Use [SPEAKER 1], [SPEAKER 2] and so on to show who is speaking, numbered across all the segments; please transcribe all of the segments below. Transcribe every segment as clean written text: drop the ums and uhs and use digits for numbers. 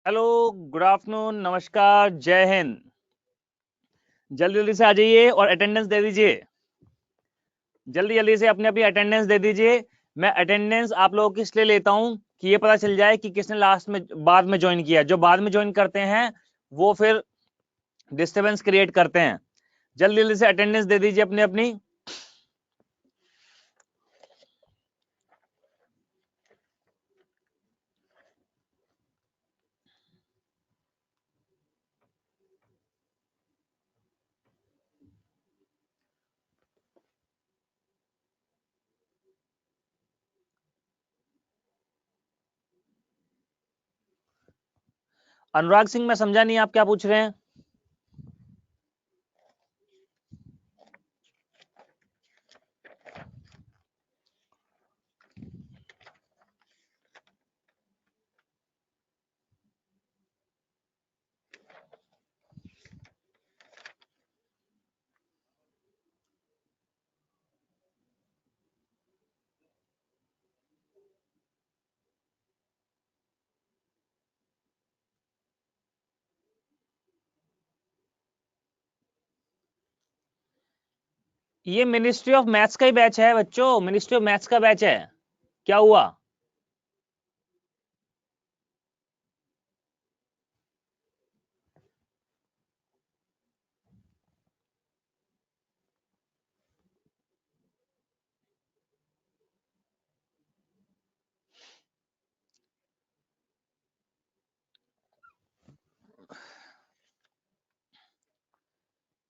[SPEAKER 1] Hello, good afternoon, नमस्कार, जय हिंद। जल्दी जल्दी से आ जाइए और अटेंडेंस दे दीजिए। जल्दी जल्दी से अपनी अपनी अटेंडेंस दे दीजिए। मैं अटेंडेंस आप लोगों की इसलिए लेता हूं कि ये पता चल जाए कि किसने लास्ट में बाद में ज्वाइन किया। जो बाद में ज्वाइन करते हैं वो फिर डिस्टरबेंस क्रिएट करते हैं। जल्दी जल्दी से अटेंडेंस दे दीजिए अपनी अपनी। अनुराग सिंह, मैं समझा नहीं आप क्या पूछ रहे हैं। ये मिनिस्ट्री ऑफ मैथ्स का ही बैच है बच्चों, मिनिस्ट्री ऑफ मैथ्स का बैच है। क्या हुआ?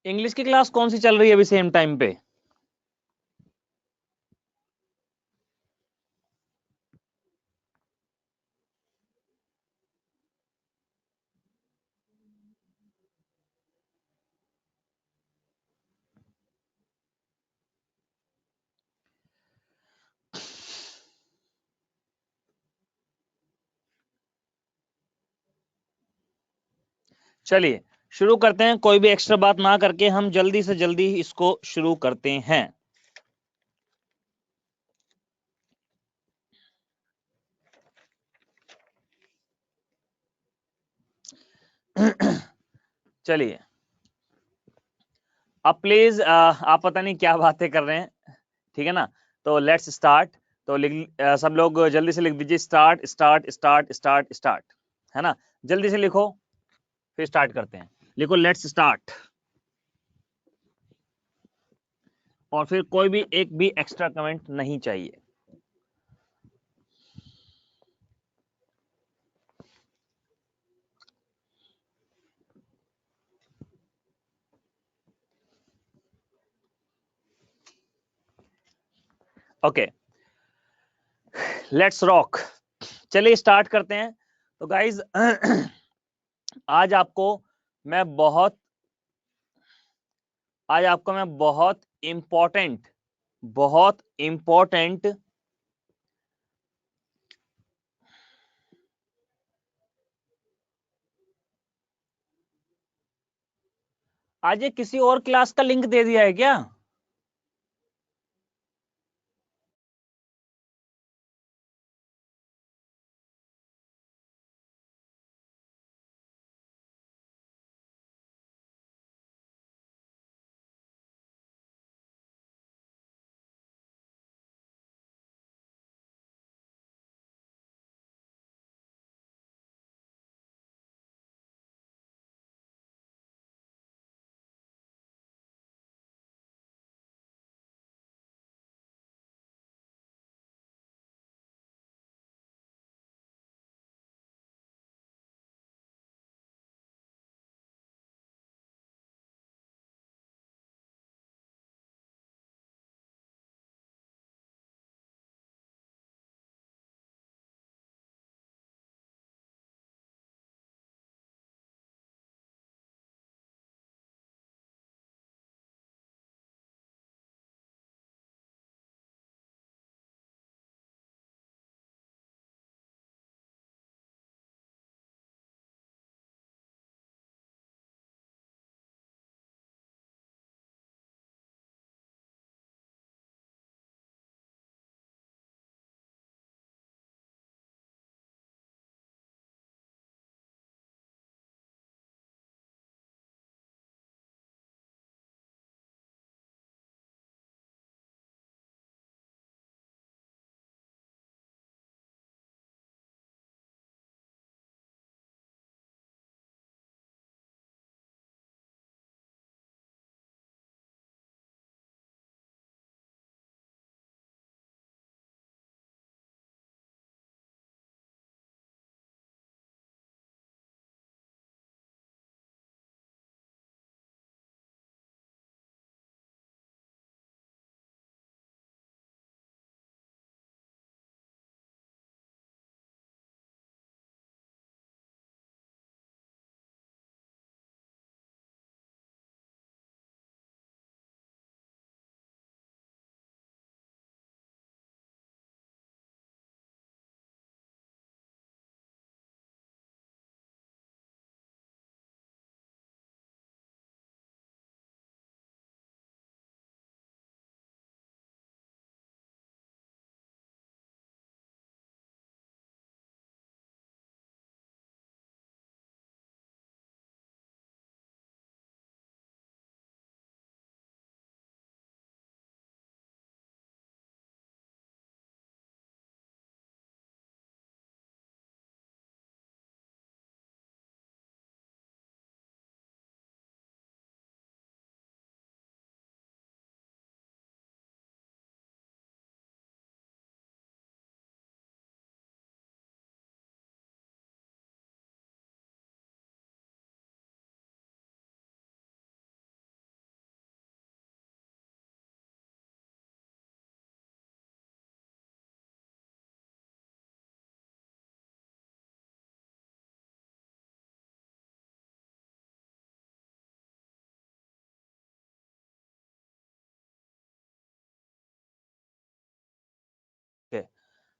[SPEAKER 1] इंग्लिश की क्लास कौन सी चल रही है अभी सेम टाइम पे? चलिए शुरू करते हैं, कोई भी एक्स्ट्रा बात ना करके हम जल्दी से जल्दी इसको शुरू करते हैं। चलिए अब प्लीज आप पता नहीं क्या बातें कर रहे हैं, ठीक है ना। तो लेट्स स्टार्ट। तो सब लोग जल्दी से लिख दीजिए start start start start start, है ना। जल्दी से लिखो, फिर स्टार्ट करते हैं। लिखो लेट्स स्टार्ट, और फिर कोई भी एक भी एक्स्ट्रा कमेंट नहीं चाहिए। Okay, let's rock. चलिए स्टार्ट करते हैं। तो गाइज आज आपको मैं बहुत आज आपको मैं बहुत इंपॉर्टेंट आज ये किसी और क्लास का लिंक दे दिया है क्या?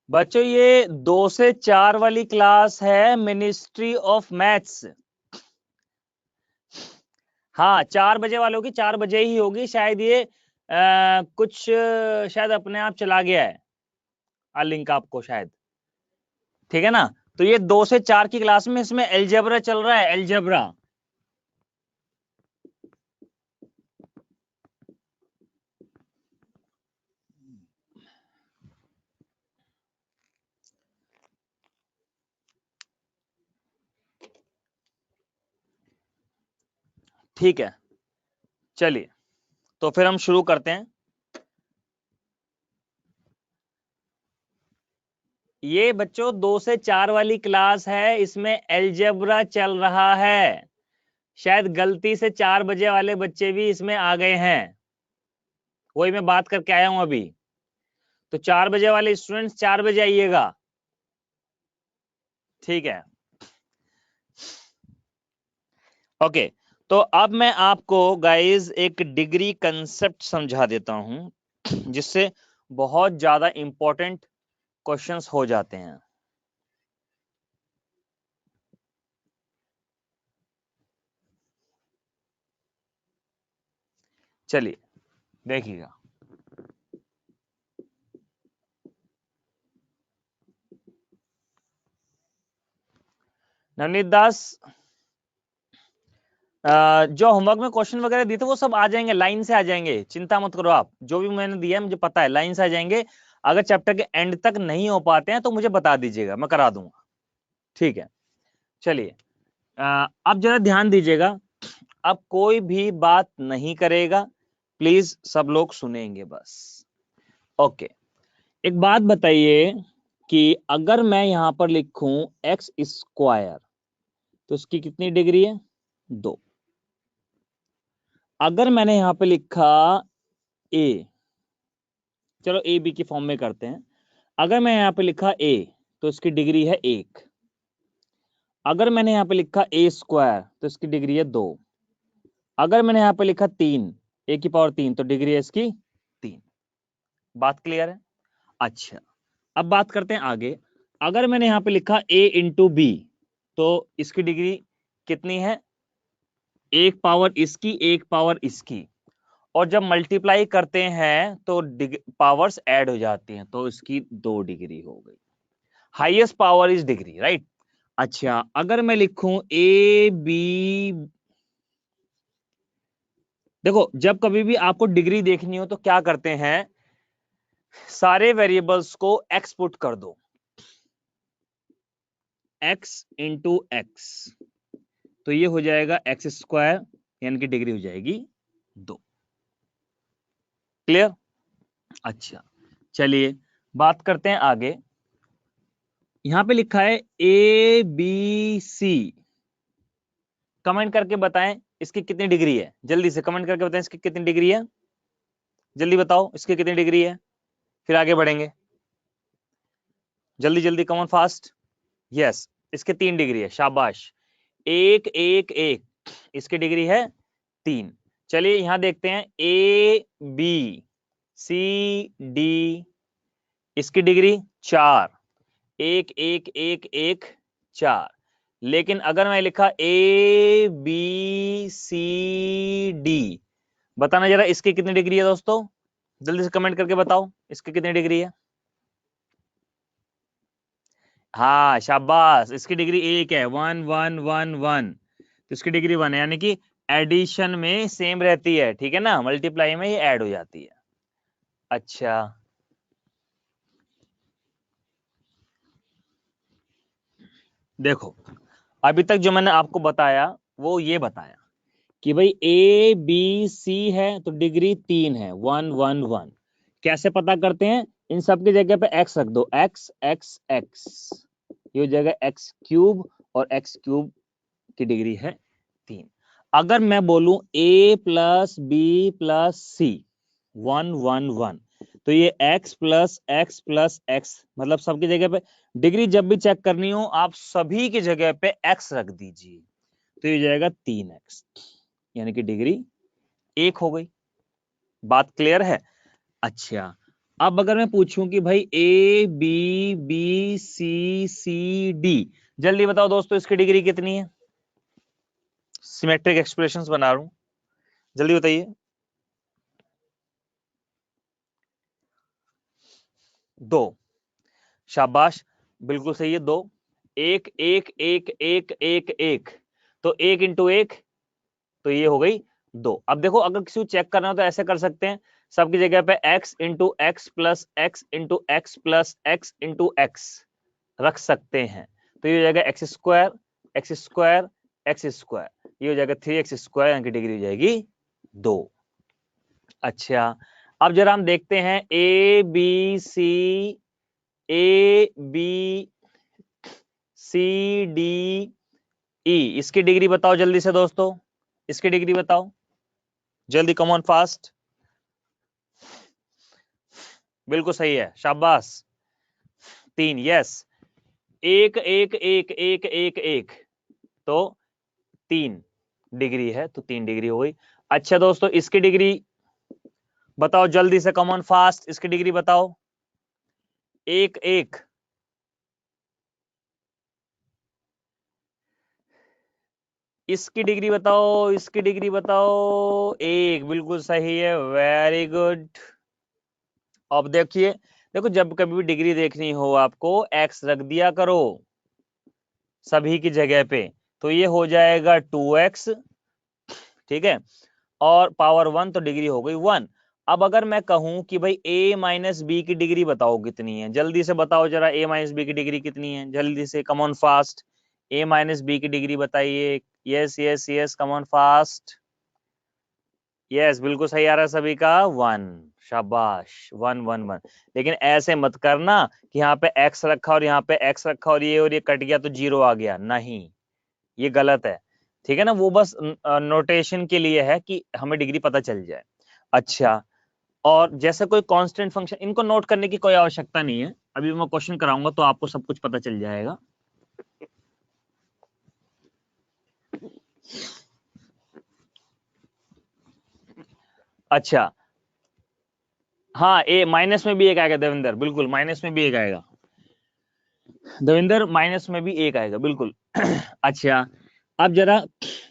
[SPEAKER 1] बच्चों ये 2 से 4 वाली क्लास है मिनिस्ट्री ऑफ मैथ्स। हाँ 4 बजे वालों की 4 बजे ही होगी शायद, ये कुछ शायद अपने आप चला गया है लिंक आपको शायद, ठीक है ना। तो ये 2 से 4 की क्लास में इसमें एलजेब्रा चल रहा है, एलजेब्रा। ठीक है, चलिए तो फिर हम शुरू करते हैं। ये बच्चों 2 से 4 वाली क्लास है, इसमें एलजेब्रा चल रहा है। शायद गलती से 4 बजे वाले बच्चे भी इसमें आ गए हैं, वही मैं बात करके आया हूं अभी। तो 4 बजे वाले स्टूडेंट्स 4 बजे आइएगा, ठीक है। ओके, तो अब मैं आपको गाइस एक डिग्री कंसेप्ट समझा देता हूं, जिससे बहुत ज्यादा इंपॉर्टेंट क्वेश्चंस हो जाते हैं। चलिए देखिएगा। नवनीत दास, जो होमवर्क में क्वेश्चन वगैरह दिए थे वो सब आ जाएंगे, लाइन से आ जाएंगे, चिंता मत करो आप। जो भी मैंने दिया है मुझे पता है, लाइन से आ जाएंगे। अगर चैप्टर के एंड तक नहीं हो पाते हैं तो मुझे बता दीजिएगा, मैं करा दूंगा, ठीक है। चलिए अब जरा ध्यान दीजिएगा, अब कोई भी बात नहीं करेगा, प्लीज सब लोग सुनेंगे बस। ओके, एक बात बताइए कि अगर मैं यहां पर लिखूं एक्स स्क्वायर तो इसकी कितनी डिग्री है? 2। अगर मैंने यहां पे लिखा ए, चलो ए बी की फॉर्म में करते हैं। अगर मैं यहां पे लिखा ए तो इसकी डिग्री है 1। अगर मैंने यहां पे लिखा ए स्क्वायर तो इसकी डिग्री है 2। अगर मैंने यहां पे लिखा 3, ए की पावर 3, तो डिग्री है इसकी 3। बात क्लियर है? अच्छा, अब बात करते हैं आगे। अगर मैंने यहां पे लिखा a इंटू बी तो इसकी डिग्री कितनी है? 1 पावर इसकी, 1 पावर इसकी, और जब मल्टीप्लाई करते हैं तो पावर्स ऐड हो जाती हैं, तो इसकी 2 डिग्री हो गई। Highest power is degree, right. अच्छा, अगर मैं लिखूं ए बी, देखो जब कभी भी आपको डिग्री देखनी हो तो क्या करते हैं, सारे वेरिएबल्स को एक्स पुट कर दो, एक्स इंटू एक्स, तो ये हो जाएगा एक्स स्क्वायर, यानी कि डिग्री हो जाएगी 2। क्लियर? अच्छा, चलिए बात करते हैं आगे। यहां पे लिखा है ए बी सी, कमेंट करके बताएं इसकी कितनी डिग्री है। जल्दी से कमेंट करके बताएं इसकी कितनी डिग्री है, जल्दी बताओ इसकी कितनी डिग्री है, फिर आगे बढ़ेंगे। जल्दी जल्दी, कम ऑन फास्ट। यस, इसके 3 डिग्री है, शाबाश। 1 1 1, इसकी डिग्री है 3। चलिए यहां देखते हैं ए बी सी डी, इसकी डिग्री 4। 1 1 1 1 4। लेकिन अगर मैं लिखा ए बी सी डी, बताना जरा इसकी कितनी डिग्री है दोस्तों, जल्दी से कमेंट करके बताओ इसकी कितनी डिग्री है। हाँ शाबाश, इसकी डिग्री 1 है, 1 1 1 1, तो इसकी डिग्री 1 है, यानी कि एडिशन में सेम रहती है, ठीक है ना, मल्टीप्लाई में ही ऐड हो जाती है। अच्छा, देखो अभी तक जो मैंने आपको बताया वो ये बताया कि भाई ए बी सी है तो डिग्री 3 है, 1 1 1। कैसे पता करते हैं? इन सब की जगह पे एक्स रख दो, एक्स एक्स एक्स, ये हो जाएगा एक्स क्यूब, और एक्स क्यूब की डिग्री है 3। अगर मैं बोलूं a प्लस बी प्लस सी 1 1 1, तो ये x plus x plus x, मतलब सबकी जगह पे डिग्री जब भी चेक करनी हो आप सभी की जगह पे x रख दीजिए, तो ये जाएगा 3x, यानी कि डिग्री 1 हो गई। बात क्लियर है? अच्छा, अब अगर मैं पूछूं कि भाई A B B C C D, जल्दी बताओ दोस्तों इसकी डिग्री कितनी है? सिमेट्रिक एक्सप्रेशंस बना रहा हूं, जल्दी बताइए। 2, शाबाश, बिल्कुल सही है 2। एक एक एक एक एक एक, तो 1 इंटू 1, तो ये हो गई 2। अब देखो अगर किसी को चेक करना हो तो ऐसे कर सकते हैं, सबकी जगह पे x into x plus x into x plus x into x रख सकते हैं, तो ये हो जाएगा x square x square x square, ये हो जाएगा 3x स्क्वायर, यानी कि डिग्री हो जाएगी 2। अच्छा, अब जरा हम देखते हैं A B C D E, इसकी डिग्री बताओ जल्दी से दोस्तों, इसकी डिग्री बताओ जल्दी, कम ऑन फास्ट। बिल्कुल सही है, शाबाश, 3, यस, एक एक एक एक एक एक, तो 3 डिग्री है, तो 3 डिग्री हो गई। अच्छा दोस्तों इसकी डिग्री बताओ जल्दी से, कम ऑन फास्ट, इसकी डिग्री बताओ, एक एक, इसकी डिग्री बताओ, इसकी डिग्री बताओ, एक, बिल्कुल सही है, वेरी गुड। अब देखिए, देखो जब कभी भी डिग्री देखनी हो आपको x रख दिया करो सभी की जगह पे, तो ये हो जाएगा 2x, ठीक है, और पावर 1, तो डिग्री हो गई 1। अब अगर मैं कहूं कि भाई a माइनस बी की डिग्री बताओ कितनी है, जल्दी से बताओ जरा, a माइनस बी की डिग्री कितनी है, जल्दी से, come on fast, a minus B की डिग्री बताइए, yes yes yes, come on fast, yes, बिल्कुल सही आ रहा है सभी का, 1, शाबाश, 1 1 1। लेकिन ऐसे मत करना कि यहाँ पे x रखा और यहाँ पे x रखा और ये कट गया तो 0 आ गया, नहीं, ये गलत है, ठीक है ना, वो बस नोटेशन के लिए है कि हमें डिग्री पता चल जाए। अच्छा, और जैसे कोई कांस्टेंट फंक्शन, इनको नोट करने की कोई आवश्यकता नहीं है, अभी मैं क्वेश्चन कराऊंगा तो आपको सब कुछ पता चल जाएगा। अच्छा, हाँ, ए माइनस में भी एक आएगा देवेंद्र, बिल्कुल माइनस में भी एक आएगा देवेंद्र, माइनस में भी एक आएगा, बिल्कुल। अच्छा, अब जरा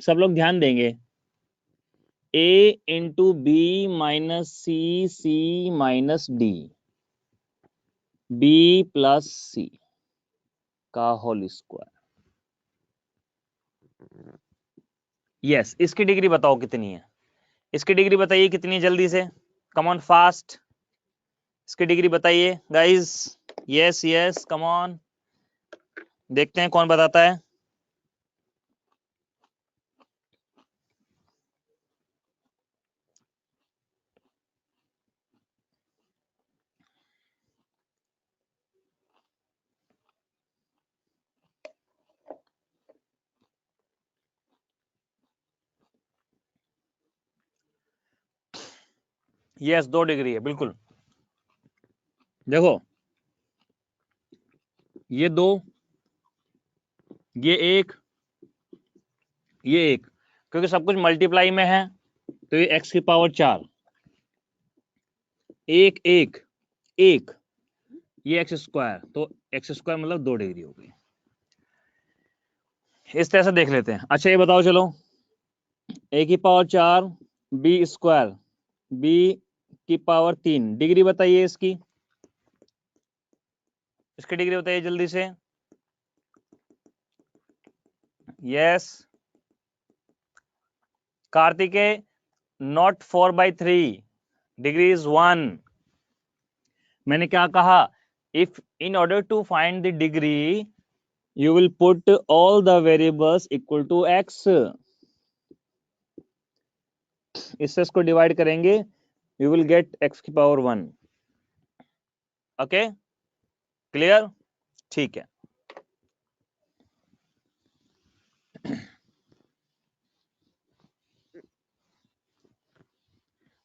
[SPEAKER 1] सब लोग ध्यान देंगे, a into B minus C minus D, B plus C का होल स्क्वायर, यस, इसकी डिग्री बताओ कितनी है, इसकी डिग्री बताइए कितनी है, जल्दी से, कम ऑन फास्ट, इसकी डिग्री बताइए guys, yes yes, come on, देखते हैं कौन बताता है। यस, 2 डिग्री है, बिल्कुल। देखो ये 2, ये 1, ये 1, क्योंकि सब कुछ मल्टीप्लाई में है तो ये x की पावर 4, 1 1 1, ये एक्स स्क्वायर, तो एक्स स्क्वायर मतलब 2 डिग्री हो गई, इस तरह से देख लेते हैं। अच्छा ये बताओ चलो, a की पावर 4 b स्क्वायर, b की पावर 3, डिग्री बताइए इसकी, इसकी डिग्री बताइए जल्दी से, yes, Kartikeya, not 4/3, degree is 1। मैंने क्या कहा, if in order to find the degree you will put all the variables equal to x, इससे इसको डिवाइड करेंगे, यू विल गेट x की पावर 1। ओके, क्लियर, ठीक है।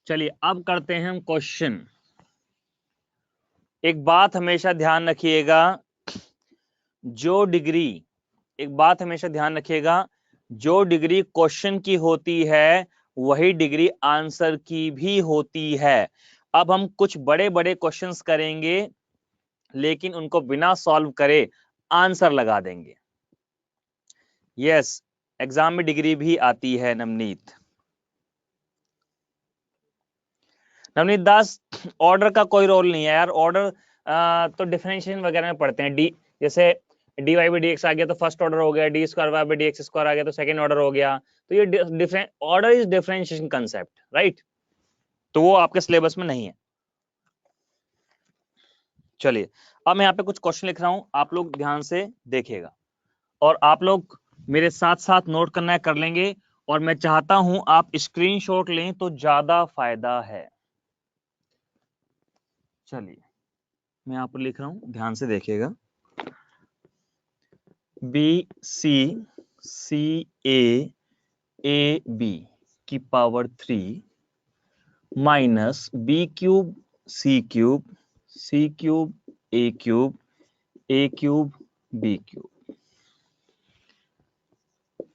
[SPEAKER 1] चलिए अब करते हैं हम क्वेश्चन। एक बात हमेशा ध्यान रखिएगा, जो डिग्री, एक बात हमेशा ध्यान रखिएगा, जो डिग्री क्वेश्चन की होती है वही डिग्री आंसर की भी होती है। अब हम कुछ बड़े बड़े क्वेश्चंस करेंगे, लेकिन उनको बिना सॉल्व करे आंसर लगा देंगे। यस, एग्जाम में डिग्री भी आती है नवनीत। नवनीत दास, ऑर्डर का कोई रोल नहीं है यार। ऑर्डर तो डिफरेंशिएशन वगैरह में पढ़ते हैं। डी जैसे D Y by D X आ गया तो फर्स्ट ऑर्डर हो गया, D square Y by D X square आ गया तो सेकंड ऑर्डर हो गया। तो ये different order is differentiation concept, right? तो वो आपके सिलेबस में नहीं है। चलिए, अब मैं यहाँ पे कुछ क्वेश्चन लिख रहा हूं, आप लोग ध्यान से देखिएगा और आप लोग मेरे साथ साथ नोट करना है, कर लेंगे। और मैं चाहता हूं आप स्क्रीनशॉट लें तो ज्यादा फायदा है। चलिए, मैं यहाँ पर लिख रहा हूं, ध्यान से देखिएगा। B C C A B की power 3 minus B cube C cube A cube B cube.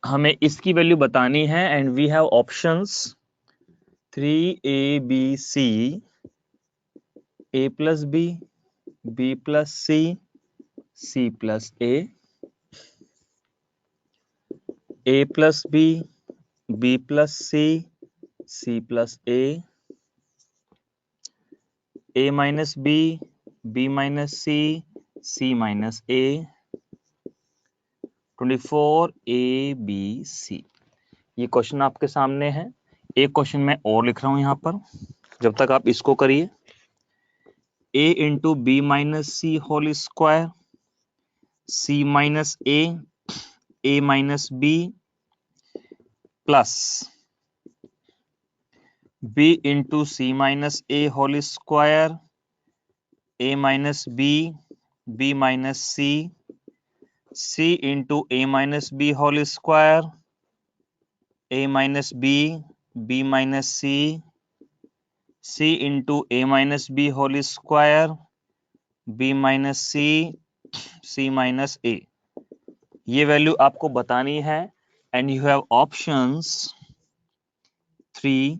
[SPEAKER 1] हमें इसकी वैल्यू बतानी है and we have options 3abc a plus b plus c plus a plus b plus c plus a minus b minus c minus a 24abc। ये question आपके सामने है। एक question मैं और लिख रहा हूं यहां पर, जब तक आप इसको करिए। a into B minus C whole square c minus a minus b plus b into C minus a whole square a minus b minus c into a minus b whole square a minus b minus c into a minus b whole square b minus c minus a। ये value आपको बतानी है and you have options 3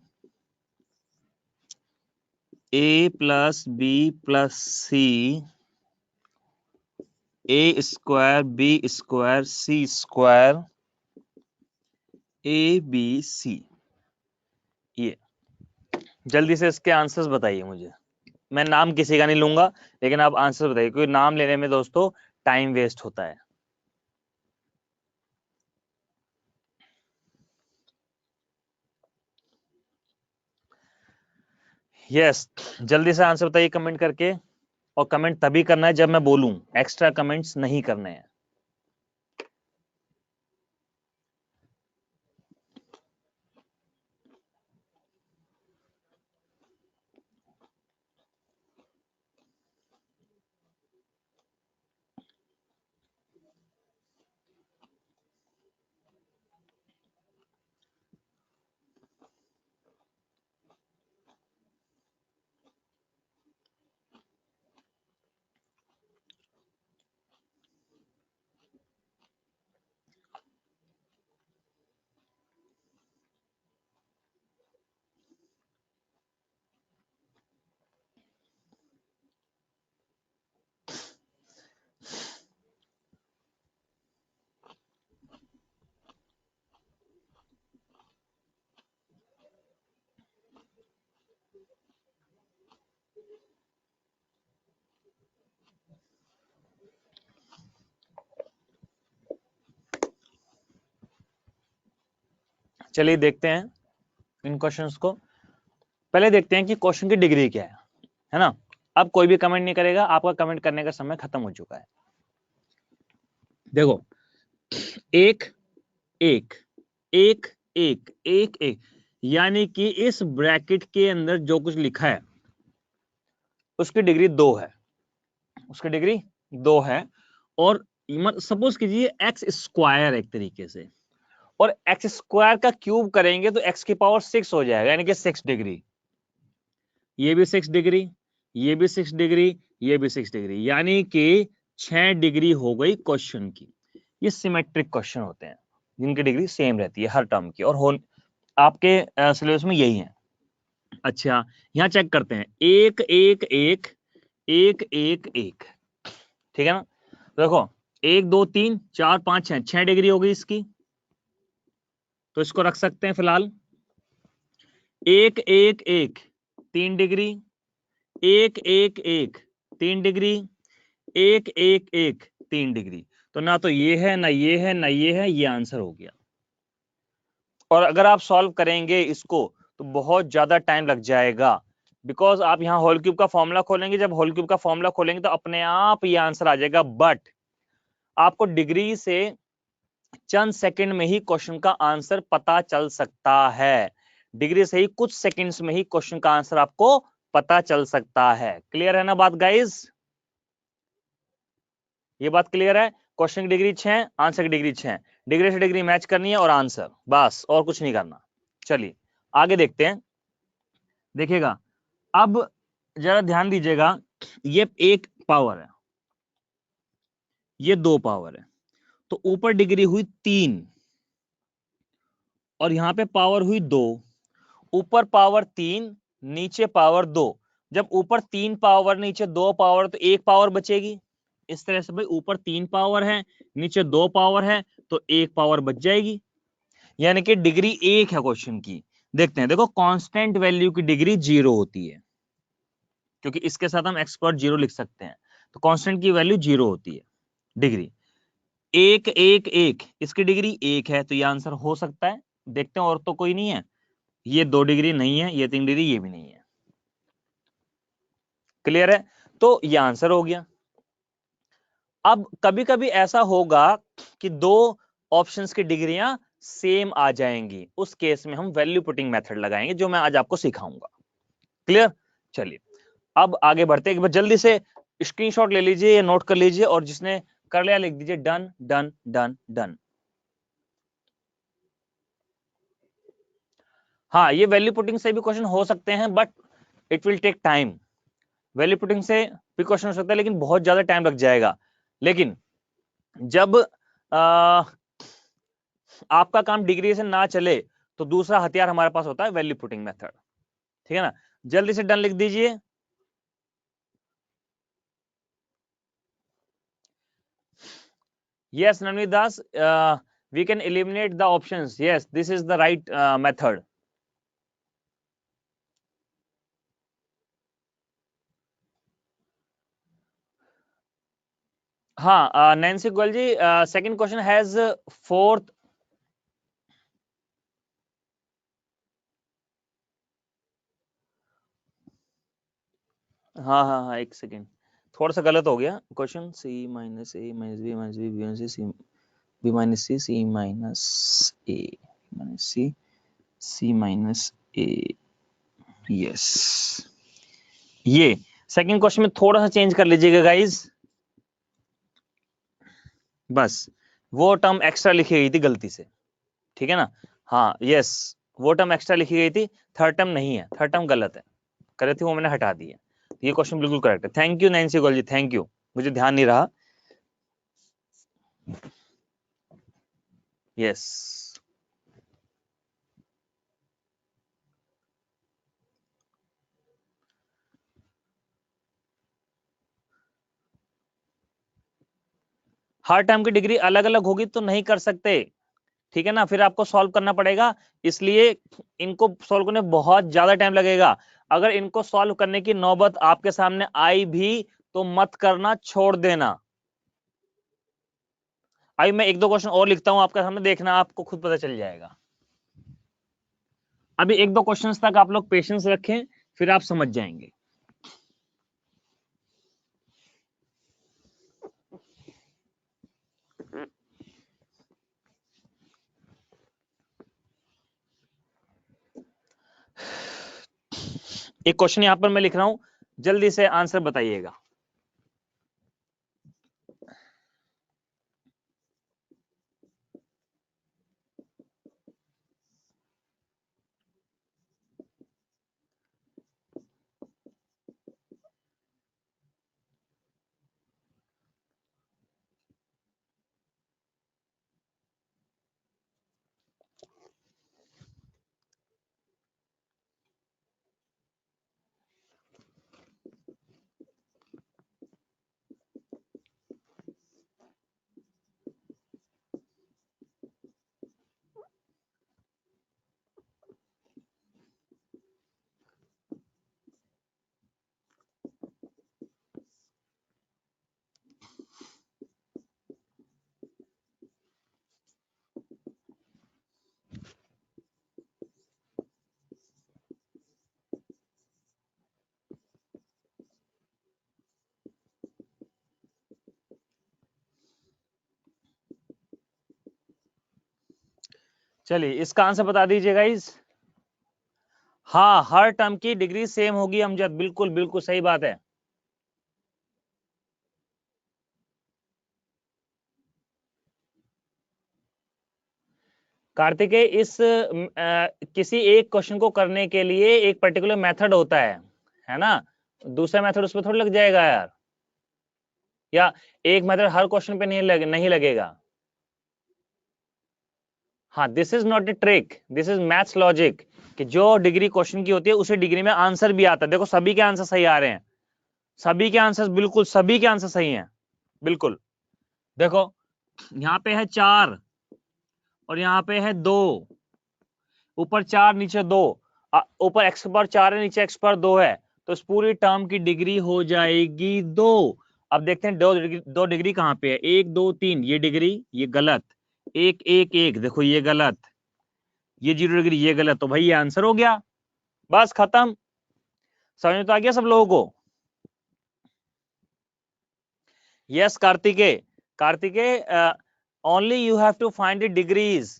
[SPEAKER 1] a plus b plus c a square b square c square a b c। ये जल्दी से इसके answers बताइए मुझे। मैं नाम किसी का नहीं लूंगा, लेकिन आप आंसर बताइए, क्योंकि नाम लेने में दोस्तों टाइम वेस्ट होता है। यस, जल्दी से आंसर बताइए कमेंट करके। और कमेंट तभी करना है जब मैं बोलूं, एक्स्ट्रा कमेंट्स नहीं करने हैं। चलिए देखते हैं इन क्वेश्चंस को। पहले देखते हैं कि क्वेश्चन की डिग्री क्या है ना। अब कोई भी कमेंट नहीं करेगा, आपका कमेंट करने का समय खत्म हो चुका है। देखो, एक एक एक एक एक एक, यानी कि इस ब्रैकेट के अंदर जो कुछ लिखा है उसकी डिग्री 2 है, उसकी डिग्री 2 है। और सपोज कीजिए एक्स स्क्वायर एक तरीके से, और एक्स स्क्वायर का क्यूब करेंगे तो एक्स की पावर 6 हो जाएगा, यानी कि 6 डिग्री। ये भी 6 डिग्री, ये भी 6 डिग्री, ये भी 6 डिग्री, यानी कि 6 डिग्री हो गई क्वेश्चन की। ये सिमेट्रिक क्वेश्चन होते हैं जिनकी डिग्री सेम रहती है हर टर्म की, और आपके सिलेबस में यही है। अच्छा, यहाँ चेक करते हैं, एक एक एक एक एक एक, ठीक है ना। देखो, 1 2 3 4 5 6, 6 डिग्री हो गई इसकी, तो इसको रख सकते हैं फिलहाल। एक एक एक 3 डिग्री, एक एक एक 3 डिग्री, एक एक एक 3 डिग्री। तो ना तो ये है, ना ये है, ना ये है, ये आंसर हो गया। और अगर आप सॉल्व करेंगे इसको तो बहुत ज्यादा टाइम लग जाएगा, बिकॉज आप यहाँ होल क्यूब का फॉर्मूला खोलेंगे, जब होल क्यूब का फॉर्मूला खोलेंगे तो अपने आप ये आंसर आ जाएगा। बट आपको डिग्री से चंद सेकंड में ही क्वेश्चन का आंसर पता चल सकता है। डिग्री से ही कुछ सेकंड्स में ही क्वेश्चन का आंसर आपको पता चल सकता है। क्लियर है ना बात गाइस? ये बात क्लियर है? क्वेश्चन की डिग्री 6, आंसर की डिग्री 6, डिग्री से डिग्री मैच करनी है और आंसर, बस और कुछ नहीं करना। चलिए आगे देखते हैं। देखिएगा, अब जरा ध्यान दीजिएगा, ये एक पावर है, ये 2 पावर है, तो ऊपर डिग्री हुई 3 और यहां पे पावर हुई 2। ऊपर पावर 3, नीचे पावर 2। जब ऊपर 3 पावर, नीचे 2 पावर, तो 1 पावर बचेगी। इस तरह से भाई, ऊपर 3 पावर है, नीचे 2 पावर है, तो 1 पावर बच जाएगी। यानी कि डिग्री 1 है क्वेश्चन की। देखते हैं, देखो कांस्टेंट वैल्यू की डिग्री 0 होती है, क्योंकि इसके साथ हम एक्सपर्ट 0 लिख सकते हैं, तो कांस्टेंट की वैल्यू 0 होती है डिग्री। एक एक एक, इसकी डिग्री 1 है, तो ये आंसर हो सकता है। देखते हैं, और तो कोई नहीं है। ये 2 डिग्री नहीं है, ये 3 डिग्री, ये भी नहीं है। क्लियर है? तो ये आंसर हो गया। अब कभी कभी ऐसा होगा कि दो ऑप्शंस की डिग्रियां सेम आ जाएंगी, उस केस में हम वैल्यू पुटिंग मेथड लगाएंगे, जो मैं आज आपको सिखाऊंगा। क्लियर? चलिए अब आगे बढ़ते हैं। एक बार जल्दी से स्क्रीनशॉट ले लीजिए या नोट कर लीजिए, और जिसने कर लिया लिख दीजिए डन डन डन डन। हाँ, ये वैल्यू पुटिंग से भी क्वेश्चन हो सकते हैं, but it will take time. Value putting से भी क्वेश्चन हो सकता है, लेकिन बहुत ज्यादा टाइम लग जाएगा। लेकिन जब आपका काम डिग्री से ना चले, तो दूसरा हथियार हमारे पास होता है वैल्यू पुटिंग मेथड। ठीक है ना? जल्दी से डन लिख दीजिए। Yes, Navneet Das, we can eliminate the options. Yes, this is the right method. हाँ, Nancy Goyal ji, second question has fourth. हाँ हाँ हाँ, एक सेकेंड, थोड़ा सा गलत हो गया question. C minus A minus B minus B B minus C, B minus C minus A minus C minus A. Yes, ये सेकंड क्वेश्चन में थोड़ा सा चेंज कर लीजिएगा गाइज। बस वो टर्म एक्स्ट्रा लिखी गई थी गलती से। ठीक है ना? हाँ, यस, वो टर्म एक्स्ट्रा लिखी गई थी, थर्ड टर्म नहीं है, थर्ड टर्म गलत है, करे थी वो मैंने हटा दी है। ये क्वेश्चन बिल्कुल करेक्ट है। Thank you Nancy Goyal ji, thank you, मुझे ध्यान नहीं रहा। यस, हर टर्म की डिग्री अलग अलग होगी तो नहीं कर सकते। ठीक है ना? फिर आपको सॉल्व करना पड़ेगा, इसलिए इनको सॉल्व करने में बहुत ज्यादा टाइम लगेगा। अगर इनको सॉल्व करने की नौबत आपके सामने आई भी, तो मत करना, छोड़ देना। अभी मैं एक दो क्वेश्चन और लिखता हूं आपके सामने, देखना आपको खुद पता चल जाएगा। अभी एक दो क्वेश्चंस तक आप लोग पेशेंस रखें, फिर आप समझ जाएंगे। एक क्वेश्चन यहां पर मैं लिख रहा हूं, जल्दी से आंसर बताइएगा। चलिए इसका आंसर बता दीजिए गाइस। हाँ, हर टर्म की डिग्री सेम होगी अमजद, बिल्कुल बिल्कुल सही बात है। कार्तिकेय, इस किसी एक क्वेश्चन को करने के लिए एक पर्टिकुलर मेथड होता है ना? दूसरा मेथड उसमें थोड़ा लग जाएगा यार, या एक मेथड हर क्वेश्चन पे नहीं लगेगा। हाँ, this is not a trick, this is maths logic, कि जो डिग्री क्वेश्चन की होती है उसी डिग्री में आंसर भी आता है। देखो सभी के आंसर सही आ रहे हैं, सभी के आंसर, बिल्कुल सभी के आंसर सही हैं, बिल्कुल। देखो यहाँ पे है 4 और यहाँ पे है 2, ऊपर 4 नीचे 2, ऊपर x पर 4 है नीचे x पर 2 है, तो इस पूरी टर्म की डिग्री हो जाएगी 2। अब देखते हैं दो डिग्री कहाँ पे है, 1 2 3, ये डिग्री ये गलत, 1 1 1 देखो ये गलत, ये 0 डिग्री ये गलत, तो भाई ये आंसर हो गया, बस खत्म। समझ में तो आ गया सब लोगों को? Yes Kartikeya, Kartikeya, only you have to find the degrees,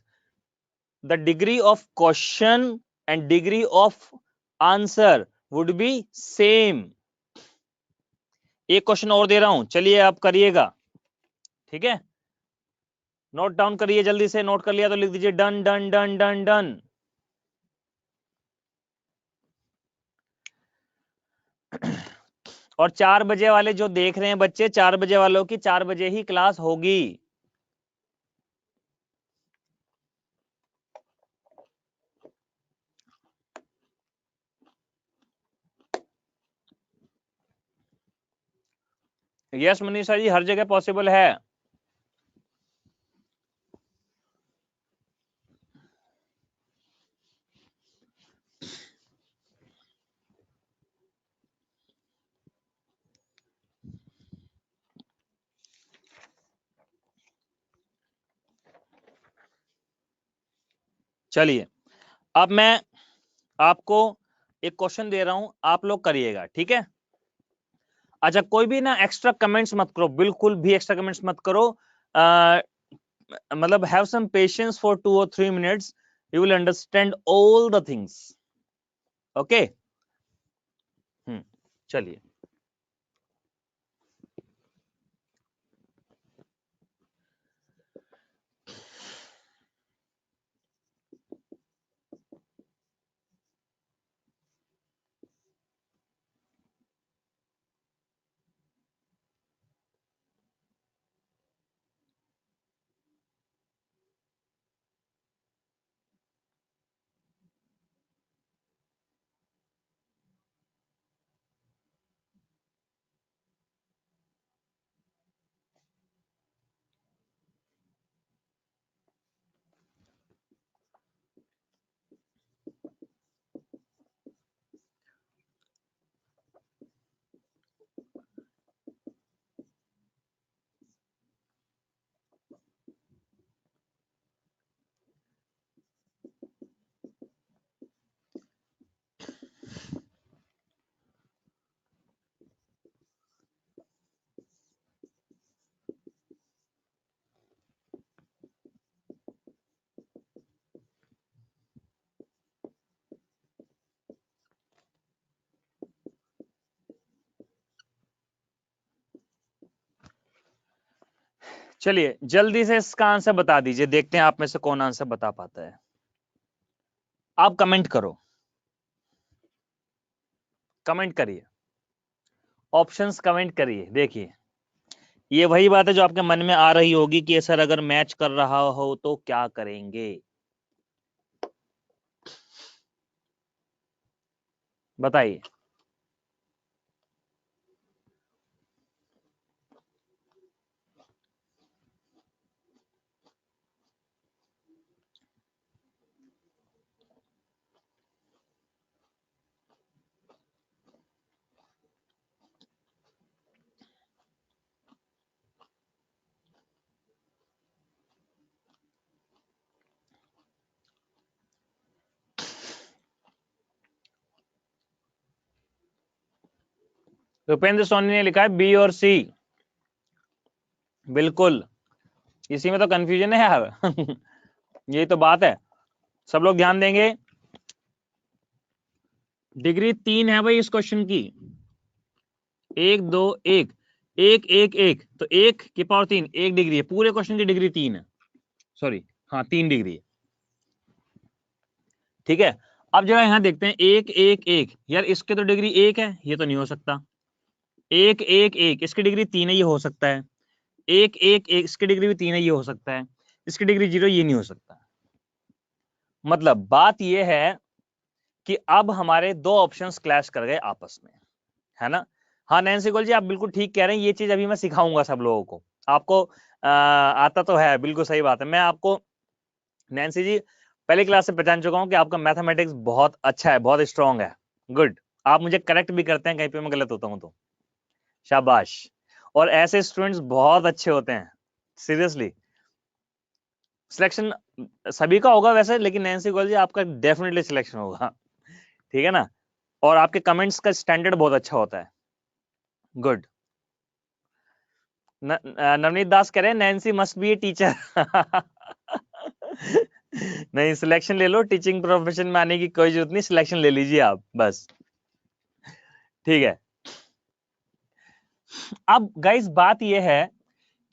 [SPEAKER 1] the degree of question and degree of answer would be same। एक क्वेश्चन और दे रहा हूं, चलिए आप करिएगा, ठीक है? नोट डाउन करिए, जल्दी से नोट कर लिया तो लिख दीजिए done done done done done. और 4 बजे वाले जो देख रहे हैं बच्चे, 4 बजे वालों की 4 बजे ही क्लास होगी। यस मनीषा जी, हर जगह पॉसिबल है। चलिए अब मैं आपको एक क्वेश्चन दे रहा हूं, आप लोग करिएगा, ठीक है? अच्छा, कोई भी ना एक्स्ट्रा कमेंट्स मत करो, बिल्कुल भी एक्स्ट्रा कमेंट्स मत करो। मतलब have some patience for 2 or 3 minutes, you will understand all the things. Okay, चलिए। चलिए जल्दी से इसका आंसर बता दीजिए, देखते हैं आप में से कौन आंसर बता पाता है। आप कमेंट करो, कमेंट करिए, ऑप्शंस कमेंट करिए। देखिए ये वही बात है जो आपके मन में आ रही होगी कि सर अगर मैच कर रहा हो तो क्या करेंगे, बताइए। रुपेंद्र सोनी ने लिखा है बी और सी, बिल्कुल इसी में तो कंफ्यूजन है यार। यही तो बात है। सब लोग ध्यान देंगे। डिग्री 3 है भाई इस क्वेश्चन की, 1 2 1 1 1 1, तो 1 की पावर 3 1 डिग्री है, पूरे क्वेश्चन की डिग्री 3 है, सॉरी हाँ 3 डिग्री है। ठीक है, अब जरा यहां देखते हैं 1 1 1, यार इसके तो डिग्री 1 है, ये तो नहीं हो सकता। 1 1 1 इसकी डिग्री 3 है, ये हो सकता है। 1 1 1 इसकी डिग्री भी 3 है, ये हो सकता है। इसकी डिग्री 0, ये नहीं हो सकता। मतलब बात ये है कि अब हमारे दो ऑप्शंस क्लैश कर गए आपस में, है ना। हाँ नैन्सी गोल जी आप बिल्कुल ठीक कह रहे हैं, ये चीज अभी मैं सिखाऊंगा सब लोगों को। आपको आता तो है, बिल्कुल सही बात है। मैं आपको नैन्सी जी पहली क्लास से पहचान चुका हूं कि आपका मैथमेटिक्स बहुत अच्छा है, बहुत स्ट्रांग है। गुड, आप मुझे करेक्ट भी करते हैं कहीं पे मैं गलत होता हूं तो, शाबाश। और ऐसे स्टूडेंट्स बहुत अच्छे होते हैं, सीरियसली। सिलेक्शन सभी का होगा वैसे, लेकिन नैन्सी गोल जी आपका डेफिनेटली सिलेक्शन होगा, ठीक है ना। और आपके कमेंट्स का स्टैंडर्ड बहुत अच्छा होता है। गुड। नवनीत दास कह रहे हैं Nancy must be a teacher. नहीं, सिलेक्शन ले लो, टीचिंग प्रोफेशन में आने की कोई जरूरत नहीं, सिलेक्शन ले लीजिए आप बस, ठीक है। अब गाइस बात यह है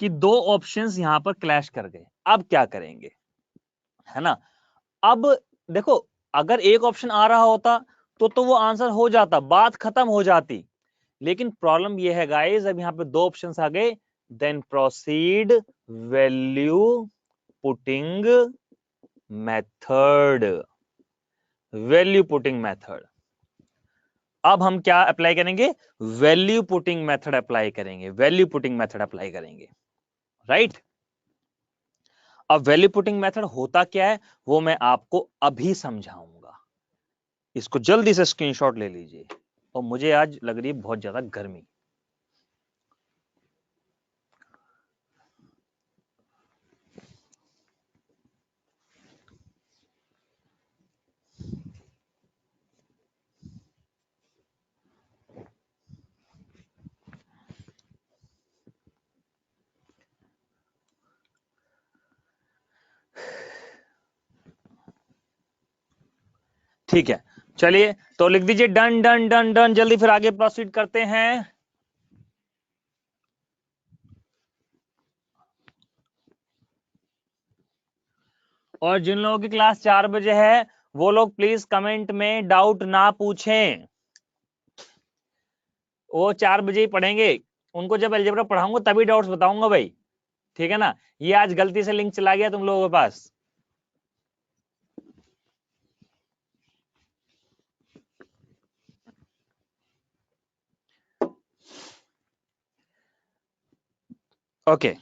[SPEAKER 1] कि दो ऑप्शंस यहां पर क्लैश कर गए, अब क्या करेंगे, है ना। अब देखो, अगर एक ऑप्शन आ रहा होता तो वो आंसर हो जाता, बात खत्म हो जाती। लेकिन प्रॉब्लम यह है गाइस, अब यहां पे दो ऑप्शंस आ गए, then proceed value putting method, value putting method. अब हम क्या अप्लाई करेंगे, वैल्यू पुटिंग मेथड अप्लाई करेंगे, वैल्यू पुटिंग मेथड अप्लाई करेंगे, राइट। अब वैल्यू पुटिंग मेथड होता क्या है वो मैं आपको अभी समझाऊंगा, इसको जल्दी से स्क्रीनशॉट ले लीजिए। और मुझे आज लग रही है बहुत ज्यादा गर्मी। ठीक है, चलिए तो लिख दीजिए डन डन डन डन, जल्दी फिर आगे प्रोसीड करते हैं। और जिन लोगों की क्लास 4 बजे है वो लोग प्लीज कमेंट में डाउट ना पूछें, वो 4 बजे ही पढ़ेंगे, उनको जब अलजेब्रा पढ़ाऊंगा तभी डाउट्स बताऊंगा भाई, ठीक है ना। ये आज गलती से लिंक चला गया तुम लोगों के पास। ओके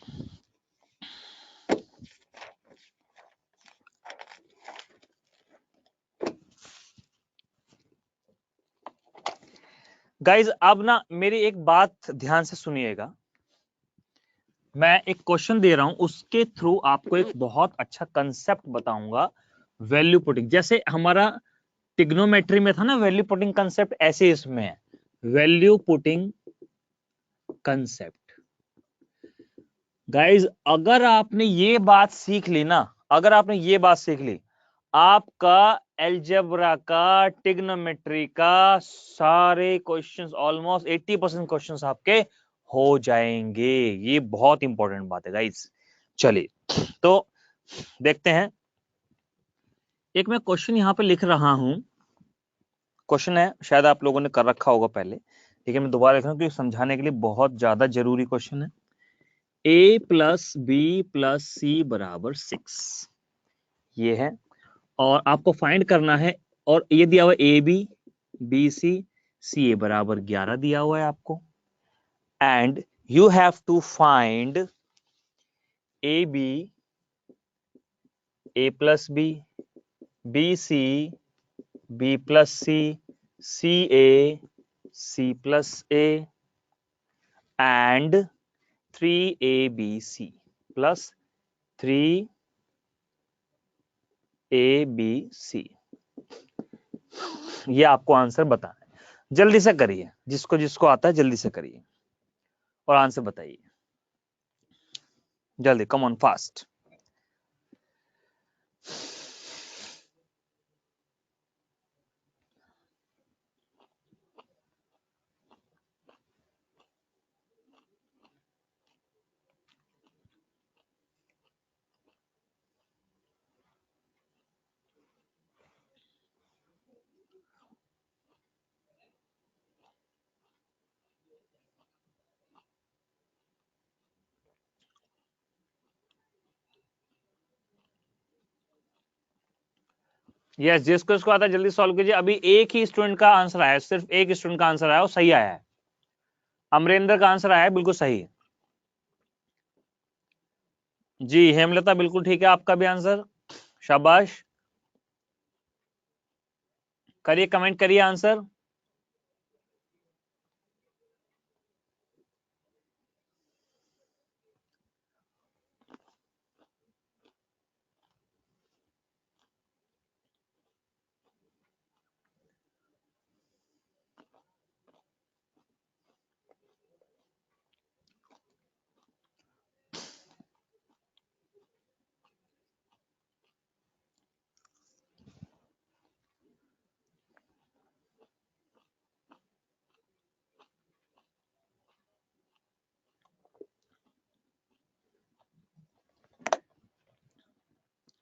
[SPEAKER 1] गाइज, अब ना मेरी एक बात ध्यान से सुनिएगा, मैं एक क्वेश्चन दे रहा हूं, उसके थ्रू आपको एक बहुत अच्छा कंसेप्ट बताऊंगा, वैल्यू पुटिंग। जैसे हमारा टिग्नोमेट्री में था ना वैल्यू पुटिंग कंसेप्ट, ऐसे इसमें है वैल्यू पुटिंग कंसेप्ट। गाइज अगर आपने ये बात सीख ली ना, अगर आपने ये बात सीख ली, आपका एल्जेब्रा का, टिग्नोमेट्री का सारे क्वेश्चंस, ऑलमोस्ट 80% क्वेश्चंस आपके हो जाएंगे। ये बहुत इंपॉर्टेंट बात है गाइज। चलिए तो देखते हैं, एक मैं क्वेश्चन यहां पे लिख रहा हूं, क्वेश्चन है शायद आप लोगों ने कर रखा होगा पहले, लेकिन मैं दोबारा लिख रहा हूं क्योंकि समझाने के लिए बहुत ज्यादा जरूरी क्वेश्चन है। a plus B plus C बराबर 6, ये है। और आपको फाइंड करना है, और ये दिया हुआ ए बी सी ए बराबर 11 दिया हुआ है आपको, and you have to find A plus B C B plus C C plus A and 3abc plus 3abc। ये आपको आंसर बताना है, जल्दी से करिए, जिसको जिसको आता है जल्दी से करिए और आंसर बताइए जल्दी, कम ऑन फास्ट। यस, जिसको इसको आता है जल्दी सॉल्व कीजिए। अभी एक ही स्टूडेंट का आंसर आया है, सिर्फ एक स्टूडेंट का आंसर आया, वो सही आया है। अमरेंद्र का आंसर आया है, बिल्कुल सही। जी हेमलता बिल्कुल ठीक है, आपका भी आंसर, शाबाश। करिए, कमेंट करिए आंसर।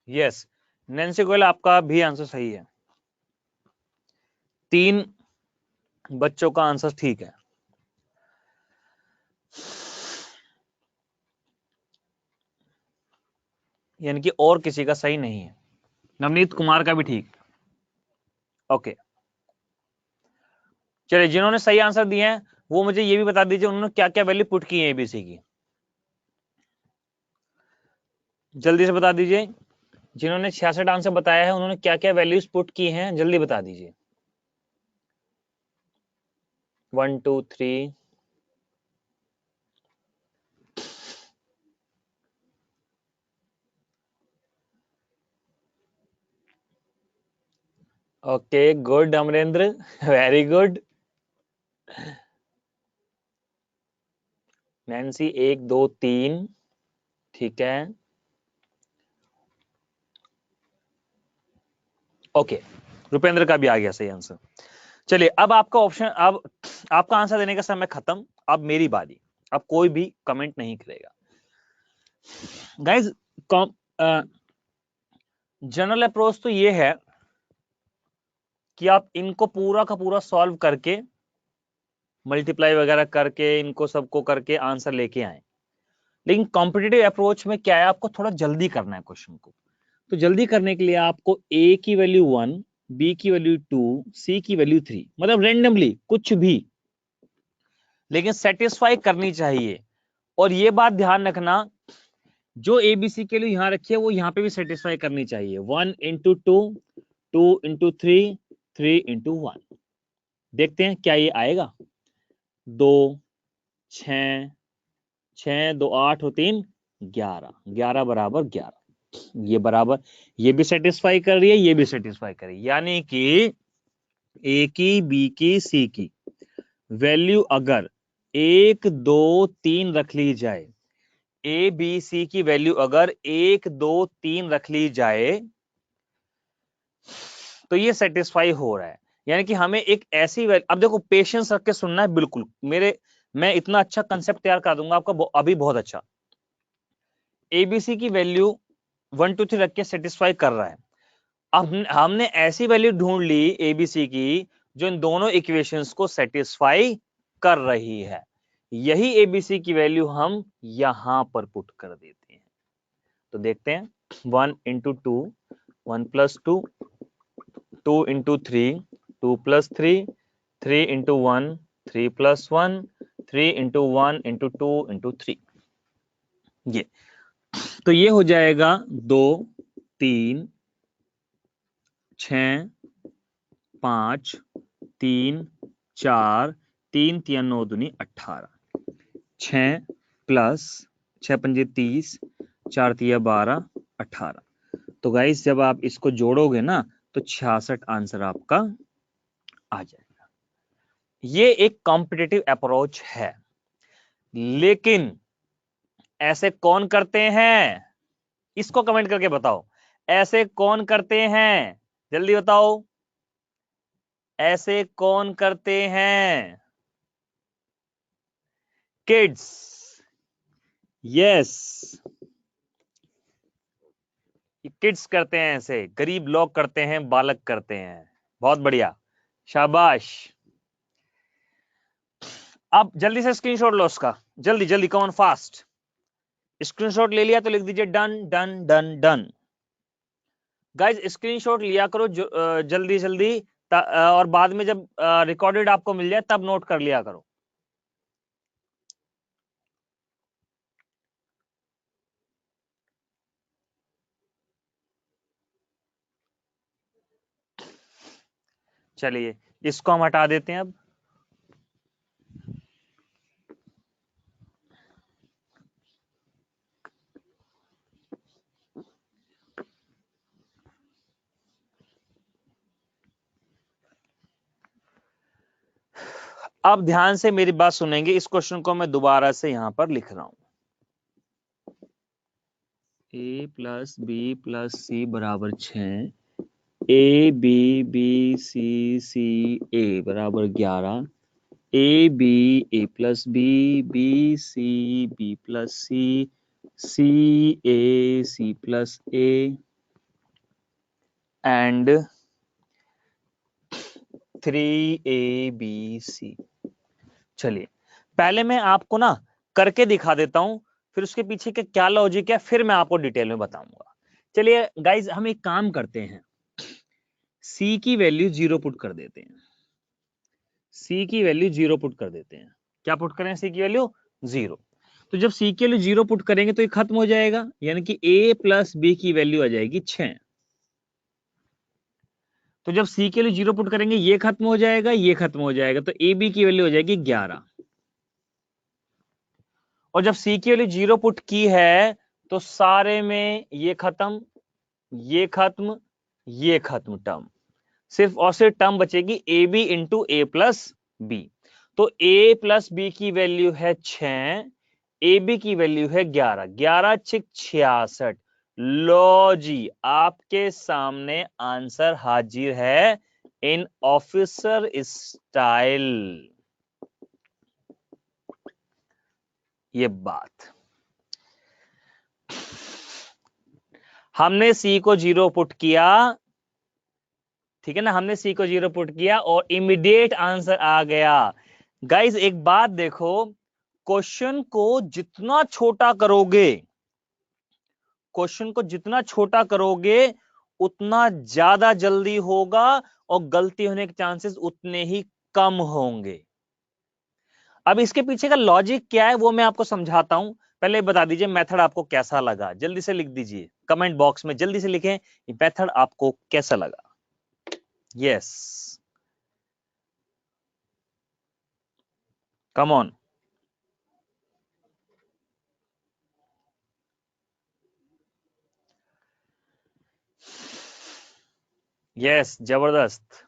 [SPEAKER 1] यस, नैन्सी गोयल, आपका भी आंसर सही है। 3 बच्चों का आंसर ठीक है। यानी कि और किसी का सही नहीं है। नवनीत कुमार का भी ठीक। ओके, चलिए, जिन्होंने सही आंसर दिए हैं वो मुझे ये भी बता दीजिए उन्होंने क्या क्या वैल्यू पुट की है एबीसी की। जल्दी से बता दीजिए, जिन्होंने 66 आंसर बताया है उन्होंने क्या क्या वैल्यूज पुट की हैं, जल्दी बता दीजिए। 1 2 3। Okay, good Amarendra, very good. Nancy 1 2 3, ठीक है। ओके, रुपेंद्र का भी आ गया सही आंसर। चलिए, अब आपका ऑप्शन, अब आपका आंसर देने का समय खत्म, अब मेरी बारी। अब कोई भी कमेंट नहीं करेगा। गाइज, जनरल अप्रोच तो ये है कि आप इनको पूरा का पूरा सॉल्व करके, मल्टीप्लाई वगैरह करके, इनको सबको करके आंसर लेके आए। लेकिन कॉम्पिटिटिव अप्रोच में क्या है, आपको थोड़ा जल्दी करना है क्वेश्चन को। तो जल्दी करने के लिए आपको ए की वैल्यू 1, बी की वैल्यू 2, सी की वैल्यू 3, मतलब रेंडमली कुछ भी, लेकिन सेटिस्फाई करनी चाहिए। और ये बात ध्यान रखना, जो एबीसी के लिए यहां रखी है वो यहां पे भी सेटिस्फाई करनी चाहिए। 1 इंटू 2, 2 इंटू 3, 3 इंटू 1। देखते हैं क्या ये आएगा। 2 6, 6 2 8 और 3 11, 11 बराबर 11। ये बराबर, ये भी सेटिस्फाई कर रही है, ये भी सेटिस्फाई कर रही है। यानी कि ए की, बी की, सी की वैल्यू अगर 1 2 3 रख ली जाए, ए बी सी की वैल्यू अगर 1 2 3 रख ली जाए, तो ये सेटिस्फाई हो रहा है। यानी कि हमें एक ऐसी वैल्यू, अब देखो पेशेंस रख के सुनना है बिल्कुल मेरे, मैं इतना अच्छा कंसेप्ट तैयार कर दूंगा आपका अभी, बहुत अच्छा। एबीसी की वैल्यू 1 2 3 रख के सेटिस्फाई कर रहा है। अब हमने ऐसी वैल्यू ढूंढ ली एबीसी की जो इन दोनों इक्वेशंस को सेटिस्फाई कर रही है। यही एबीसी की वैल्यू हम यहां पर पुट कर देते हैं। तो देखते हैं, 1 into 2, 1 plus 2, 2 into 3, 2 plus 3, 3 into 1, 3 plus 1, 3 into 1 into 2 into 3। ये तो ये हो जाएगा 2 3 6 5 3 4, 3 3 9 दूनी 18, 6 प्लस 6 पंजे 30, 4 तिया 12, 18। तो गाइस जब आप इसको जोड़ोगे ना तो 66 आंसर आपका आ जाएगा। ये एक कॉम्पिटिटिव अप्रोच है, लेकिन ऐसे कौन करते हैं, इसको कमेंट करके बताओ, ऐसे कौन करते हैं, जल्दी बताओ, ऐसे कौन करते हैं। किड्स, यस, किड्स करते हैं, ऐसे गरीब लोग करते हैं, बालक करते हैं। बहुत बढ़िया, शाबाश। अब जल्दी से स्क्रीनशॉट लो उसका, जल्दी जल्दी, कम ऑन फास्ट। स्क्रीनशॉट ले लिया तो लिख दीजिए done done done done. Guys screenshot लिया करो जल्दी जल्दी, और बाद में जब रिकॉर्डेड आपको मिल जाए तब नोट कर लिया करो। चलिए इसको हम हटा देते हैं। अब ध्यान से मेरी बात सुनेंगे। इस क्वेश्चन को मैं दोबारा से यहां पर लिख रहा हूं। a plus B plus C बराबर 6, A B B C A बराबर 11, A B A plus B B C B plus C A plus A and 3ABC। चलिए पहले मैं आपको ना करके दिखा देता हूं, फिर उसके पीछे के क्या लॉजिक है फिर मैं आपको डिटेल में बताऊंगा। चलिए गाइज हम एक काम करते हैं, C की वैल्यू 0 पुट कर देते हैं। C की वैल्यू 0 पुट कर देते हैं। क्या पुट करें? C की वैल्यू 0। तो जब C की वैल्यू 0 पुट करेंगे तो ये खत्म हो जाएगा, यानी कि A प्लस B की वैल्यू आ जाएगी 6। तो जब C के लिए 0 पुट करेंगे ये खत्म हो जाएगा, ये खत्म हो जाएगा, तो ए बी की वैल्यू हो जाएगी 11। और जब C की वैल्यू 0 पुट की है तो सारे में ये खत्म, ये खत्म, ये खत्म टर्म, सिर्फ और सिर्फ टर्म बचेगी A B into A plus B. तो ए प्लस बी की वैल्यू है 6, ए बी की वैल्यू है 11, 11 छिक 66। लो जी आपके सामने आंसर हाजिर है इन ऑफिसर स्टाइल। ये बात हमने सी को 0 पुट किया, ठीक है ना, हमने सी को 0 पुट किया और इमीडिएट आंसर आ गया। गाइज एक बात देखो, क्वेश्चन को जितना छोटा करोगे, क्वेश्चन को जितना छोटा करोगे उतना ज्यादा जल्दी होगा और गलती होने के चांसेस उतने ही कम होंगे। अब इसके पीछे का लॉजिक क्या है वो मैं आपको समझाता हूं। पहले बता दीजिए मेथड आपको कैसा लगा, जल्दी से लिख दीजिए कमेंट बॉक्स में, जल्दी से लिखें मेथड आपको कैसा लगा। Yes come on. यस जबरदस्त।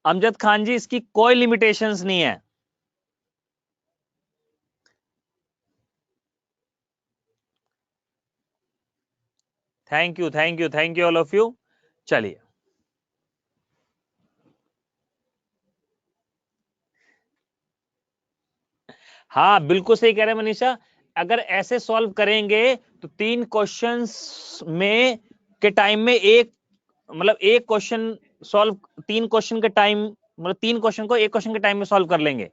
[SPEAKER 1] अमजद खान जी इसकी कोई लिमिटेशंस नहीं है। Thank you thank you thank you all of you. चलिए हाँ बिल्कुल सही कह रहे हैं मनीषा, अगर ऐसे सॉल्व करेंगे तो 3 क्वेश्चंस में के टाइम में एक, मतलब एक क्वेश्चन सॉल्व, 3 क्वेश्चन के टाइम, मतलब 3 क्वेश्चन को एक क्वेश्चन के टाइम में सॉल्व कर लेंगे।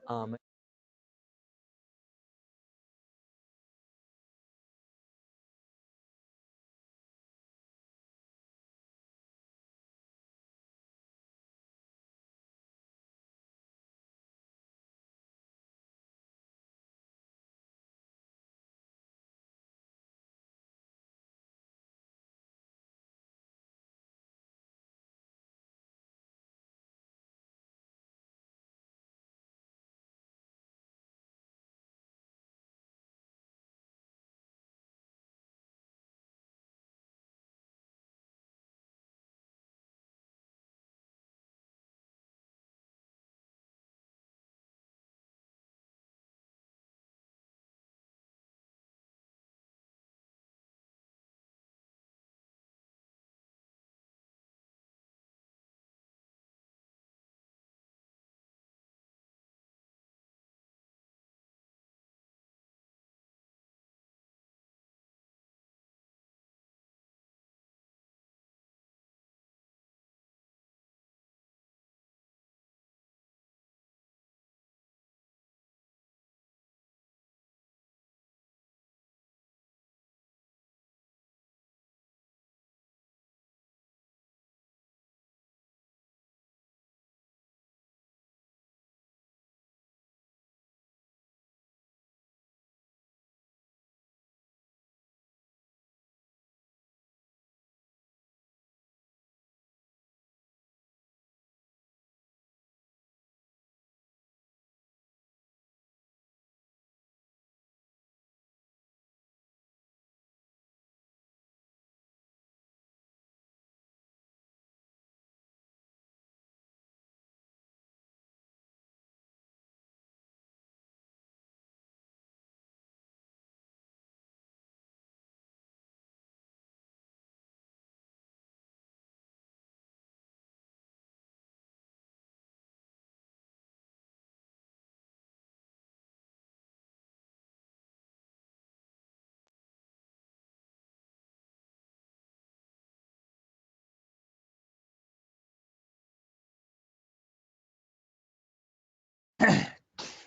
[SPEAKER 1] हाँ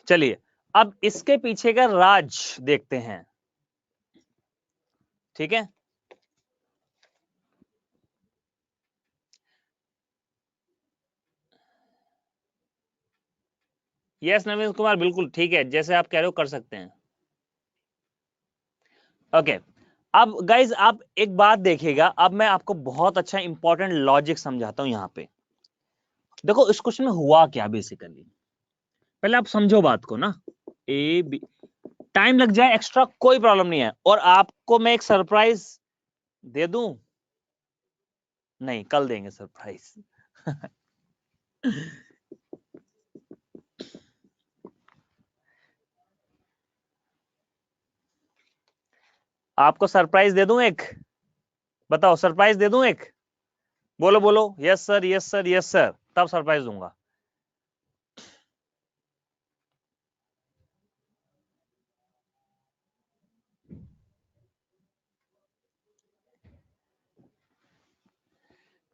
[SPEAKER 1] चलिए अब इसके पीछे का राज देखते हैं, ठीक है। यस नवीन कुमार, बिल्कुल ठीक है, जैसे आप कह रहे हो कर सकते हैं। ओके अब गाइज आप एक बात देखिएगा, अब मैं आपको बहुत अच्छा इंपॉर्टेंट लॉजिक समझाता हूं यहां पे। देखो इस क्वेश्चन में हुआ क्या बेसिकली, पहले आप समझो बात को ना। ए बी, टाइम लग जाए एक्स्ट्रा कोई प्रॉब्लम नहीं है, और आपको मैं एक सरप्राइज दे दूं, नहीं कल देंगे सरप्राइज। आपको सरप्राइज दे दूं एक, बताओ सरप्राइज दे दूं एक, बोलो बोलो, yes sir yes sir yes sir, तब सरप्राइज दूंगा।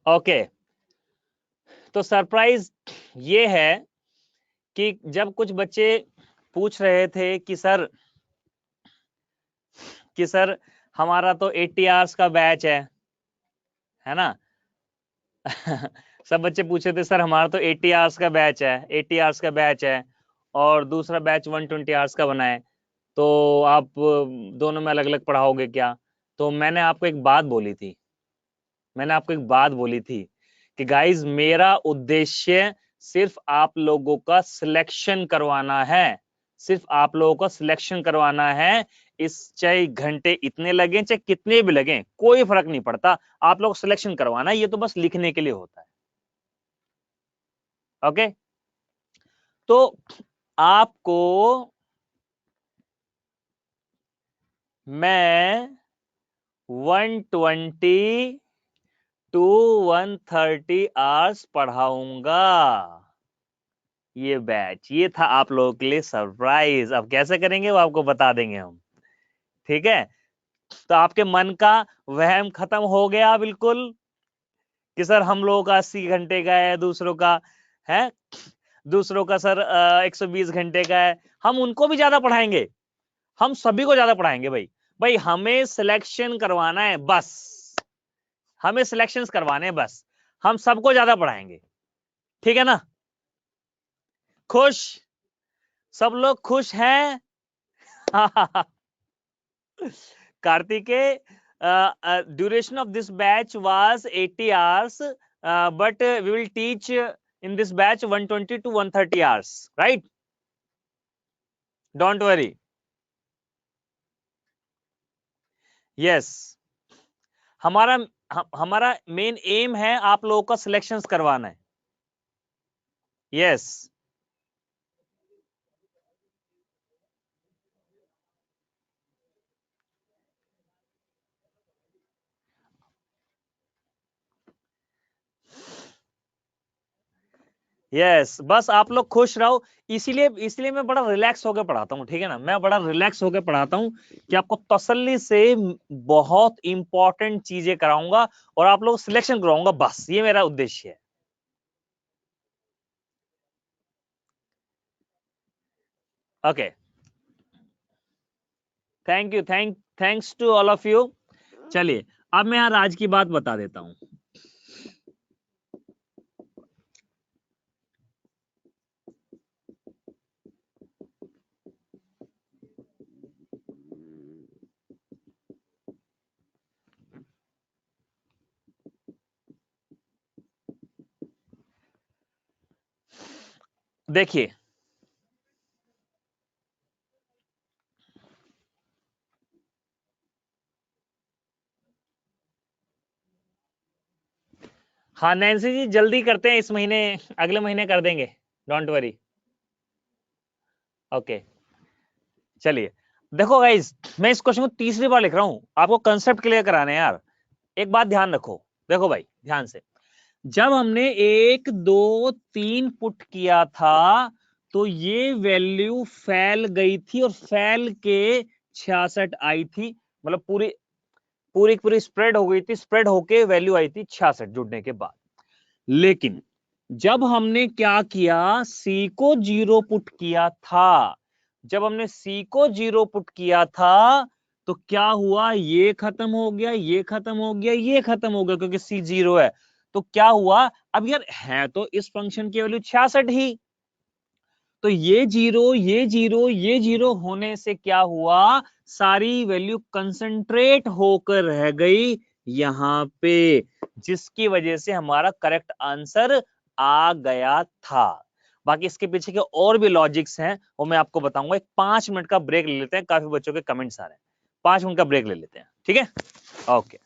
[SPEAKER 1] ओके तो सरप्राइज ये है कि जब कुछ बच्चे पूछ रहे थे कि सर हमारा तो 80 आवर्स का बैच है ना। सब बच्चे पूछे थे सर हमारा तो 80 आवर्स का बैच है, 80 आवर्स का बैच है, और दूसरा बैच 120 आवर्स का बना है, तो आप दोनों में अलग अलग पढ़ाओगे क्या। तो मैंने आपको एक बात बोली थी, कि गाइज मेरा उद्देश्य सिर्फ आप लोगों का सिलेक्शन करवाना है, सिर्फ आप लोगों का सिलेक्शन करवाना है। इस चाहे घंटे इतने लगे चाहे कितने भी लगे कोई फर्क नहीं पड़ता, आप लोग सिलेक्शन करवाना है, ये तो बस लिखने के लिए होता है। ओके तो आपको मैं 120 टू 130 आवर्स पढ़ाऊंगा। ये बैच, ये था आप लोगों के लिए सरप्राइज। अब कैसे करेंगे वो आपको बता देंगे हम, ठीक है। तो आपके मन का वहम खत्म हो गया बिल्कुल, कि सर हम लोगों का 80 घंटे का है, दूसरों का है, दूसरों का सर 120 घंटे का है। हम उनको भी ज्यादा पढ़ाएंगे, हम सभी को ज्यादा पढ़ाएंगे भाई। भाई हमें सिलेक्शन करवाना है बस, हमें सिलेक्शन करवाने हैं बस, हम सबको ज्यादा पढ़ाएंगे, ठीक है ना। खुश, सब लोग खुश हैं। कार्तिके, duration of this batch was 80 hours, but we will teach in this batch 120 to 130 hours, right? Don't worry. Yes, हमारा मेन एम है आप लोगों का सिलेक्शंस करवाना है। यस यस, बस आप लोग खुश रहो, इसीलिए इसलिए मैं बड़ा रिलैक्स होकर पढ़ाता हूँ, ठीक है ना। मैं बड़ा रिलैक्स होकर पढ़ाता हूँ कि आपको तसल्ली से बहुत इंपॉर्टेंट चीजें कराऊंगा और आप लोग सिलेक्शन कराऊंगा, बस ये मेरा उद्देश्य है। Okay thank you, thanks to all of you. चलिए अब मैं यहाँ राज की बात बता देता हूँ। देखिए हाँ नैन्सी जी जल्दी करते हैं, इस महीने अगले महीने कर देंगे, डोंट वरी। ओके चलिए देखो गाइस, मैं इस क्वेश्चन को तीसरी बार लिख रहा हूं, आपको कंसेप्ट क्लियर कराने हैं यार। एक बात ध्यान रखो, देखो भाई ध्यान से, जब हमने 1 2 3 पुट किया था तो ये वैल्यू फैल गई थी और फैल के 66 आई थी, मतलब पूरी पूरी स्प्रेड हो गई थी, स्प्रेड होके वैल्यू आई थी 66 जुड़ने के बाद। लेकिन जब हमने क्या किया, सी को 0 पुट किया था, जब हमने सी को 0 पुट किया था तो क्या हुआ, ये खत्म हो गया, ये खत्म हो गया, ये खत्म हो गया, क्योंकि सी 0 है। तो क्या हुआ, अब यार है तो इस फंक्शन की वैल्यू 66 ही, तो ये 0 ये 0 ये 0 होने से क्या हुआ, सारी वैल्यू कंसंट्रेट होकर रह गई यहां पे, जिसकी वजह से हमारा करेक्ट आंसर आ गया था। बाकी इसके पीछे के और भी लॉजिक्स हैं, वो मैं आपको बताऊंगा। एक 5 मिनट का ब्रेक ले लेते हैं, काफी बच्चों के कमेंट्स आ रहे हैं, 5 मिनट का ब्रेक ले लेते हैं, ठीक है। ओके।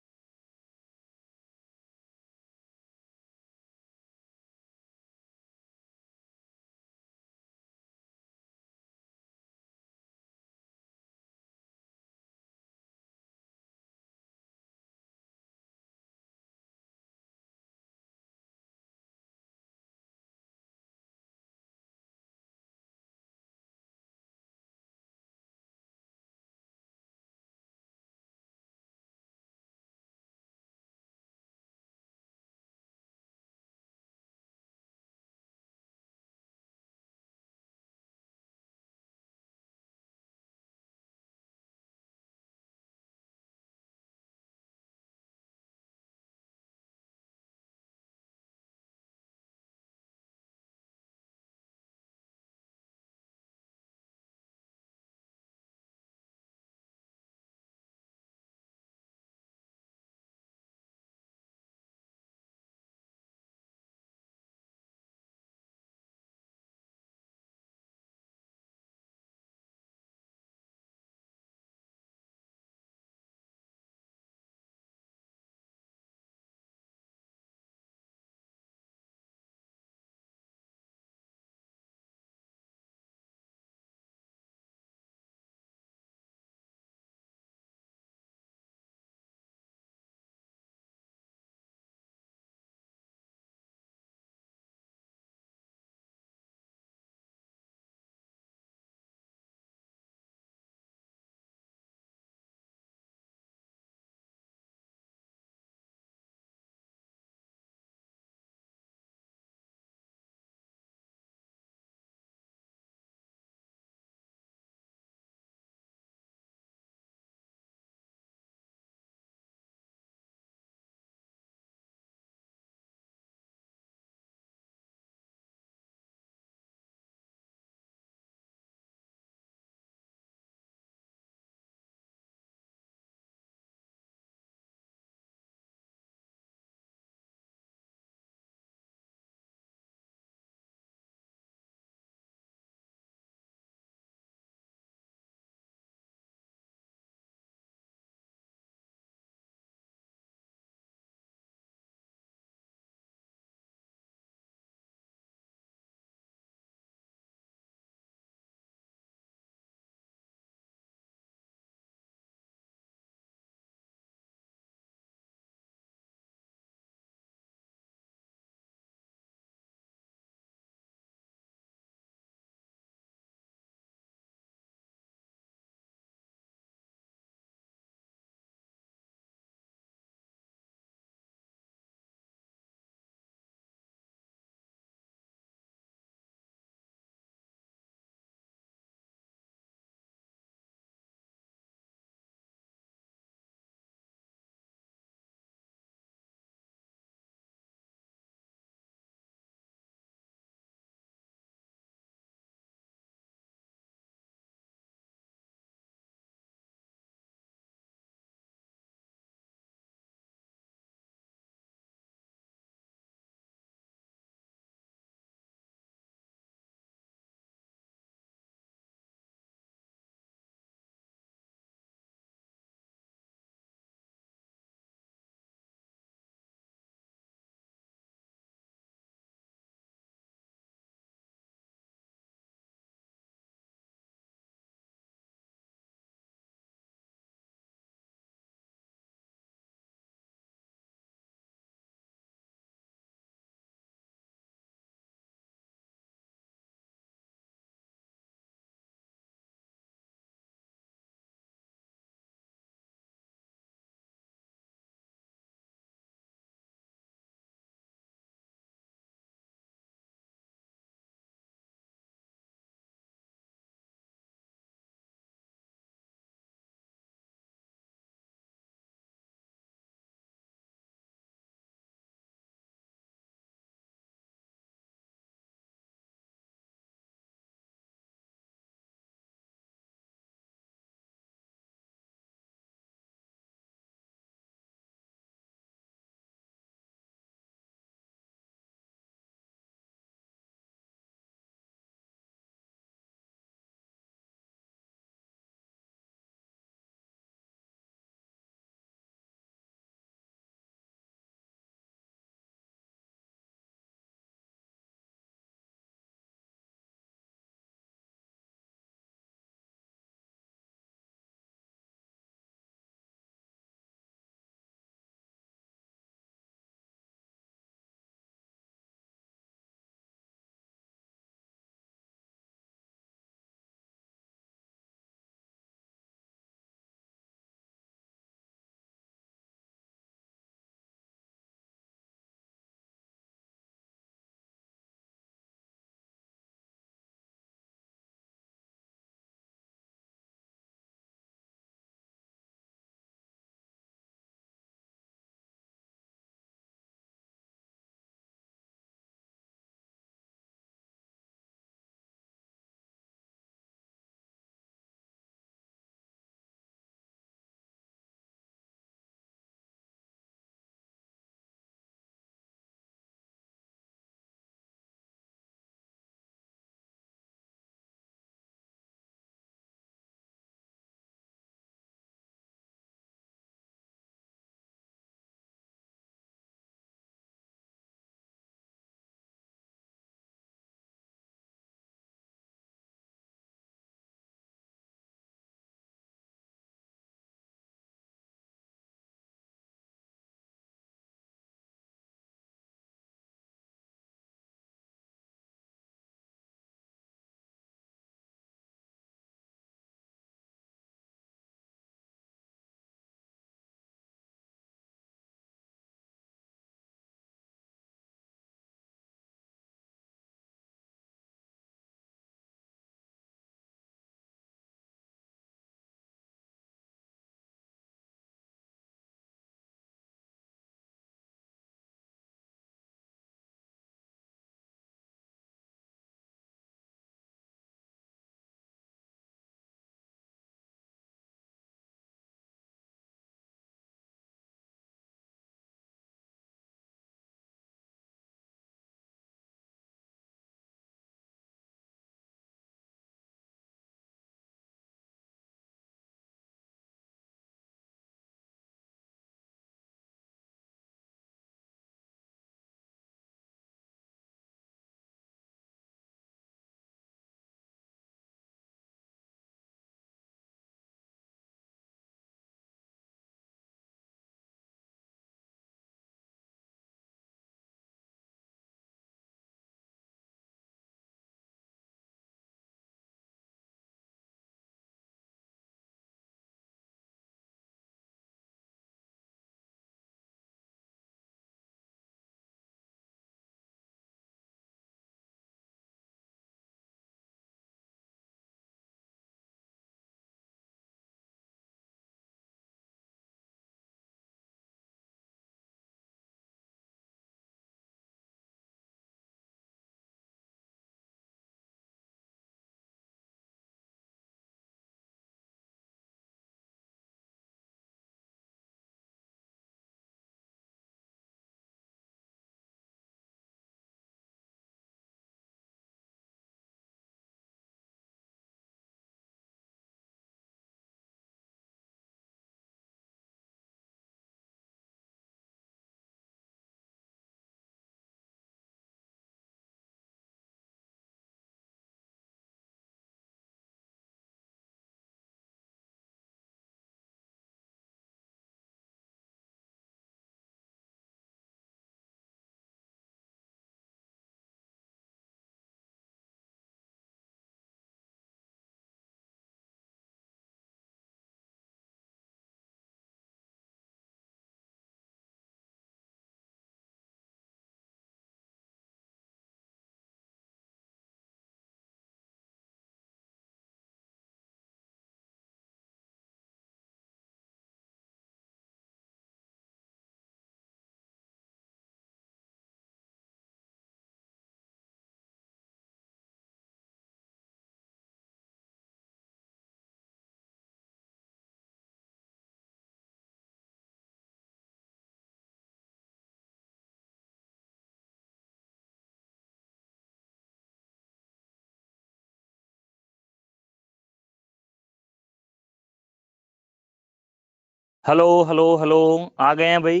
[SPEAKER 1] हेलो हेलो हेलो, आ गए हैं भाई।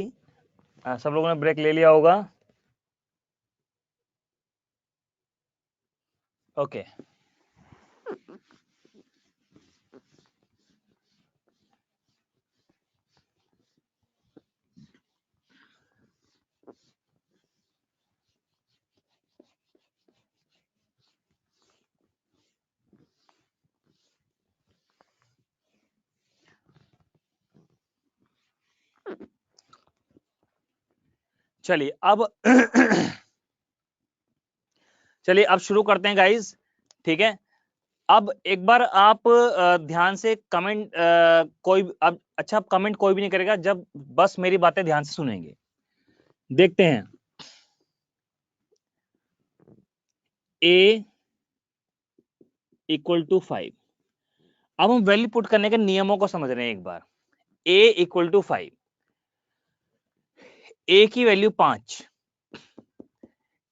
[SPEAKER 1] सब लोगों ने ब्रेक ले लिया होगा। ओके, चलिए अब चलिए अब शुरू करते हैं गाइस। ठीक है, अब एक बार आप ध्यान से कमेंट, कोई अब अच्छा कमेंट कोई भी नहीं करेगा जब बस मेरी बातें ध्यान से सुनेंगे। देखते हैं, a इक्वल टू 5। अब हम वैल्यू पुट करने के नियमों को समझ रहे हैं एक बार। a इक्वल टू 5, a की वैल्यू 5।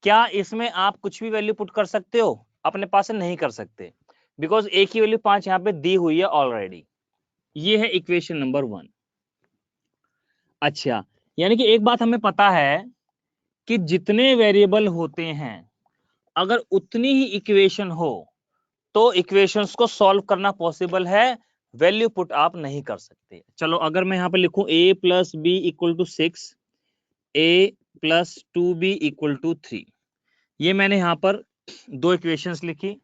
[SPEAKER 1] क्या इसमें आप कुछ भी वैल्यू पुट कर सकते हो? अपने पास से नहीं कर सकते, बिकॉज a की वैल्यू 5 यहां पे दी हुई है ऑलरेडी। ये है इक्वेशन नंबर 1। अच्छा, यानी कि एक बात हमें पता है कि जितने वेरिएबल होते हैं अगर उतनी ही इक्वेशन हो तो इक्वेशंस को सॉल्व करना पॉसिबल है, वैल्यू पुट आप नहीं कर सकते। चलो अगर मैं यहां पे लिखूं a plus B equal to 6, a plus 2b equal to 3, ये मैंने यहां पर दो इक्वेशंस लिखी।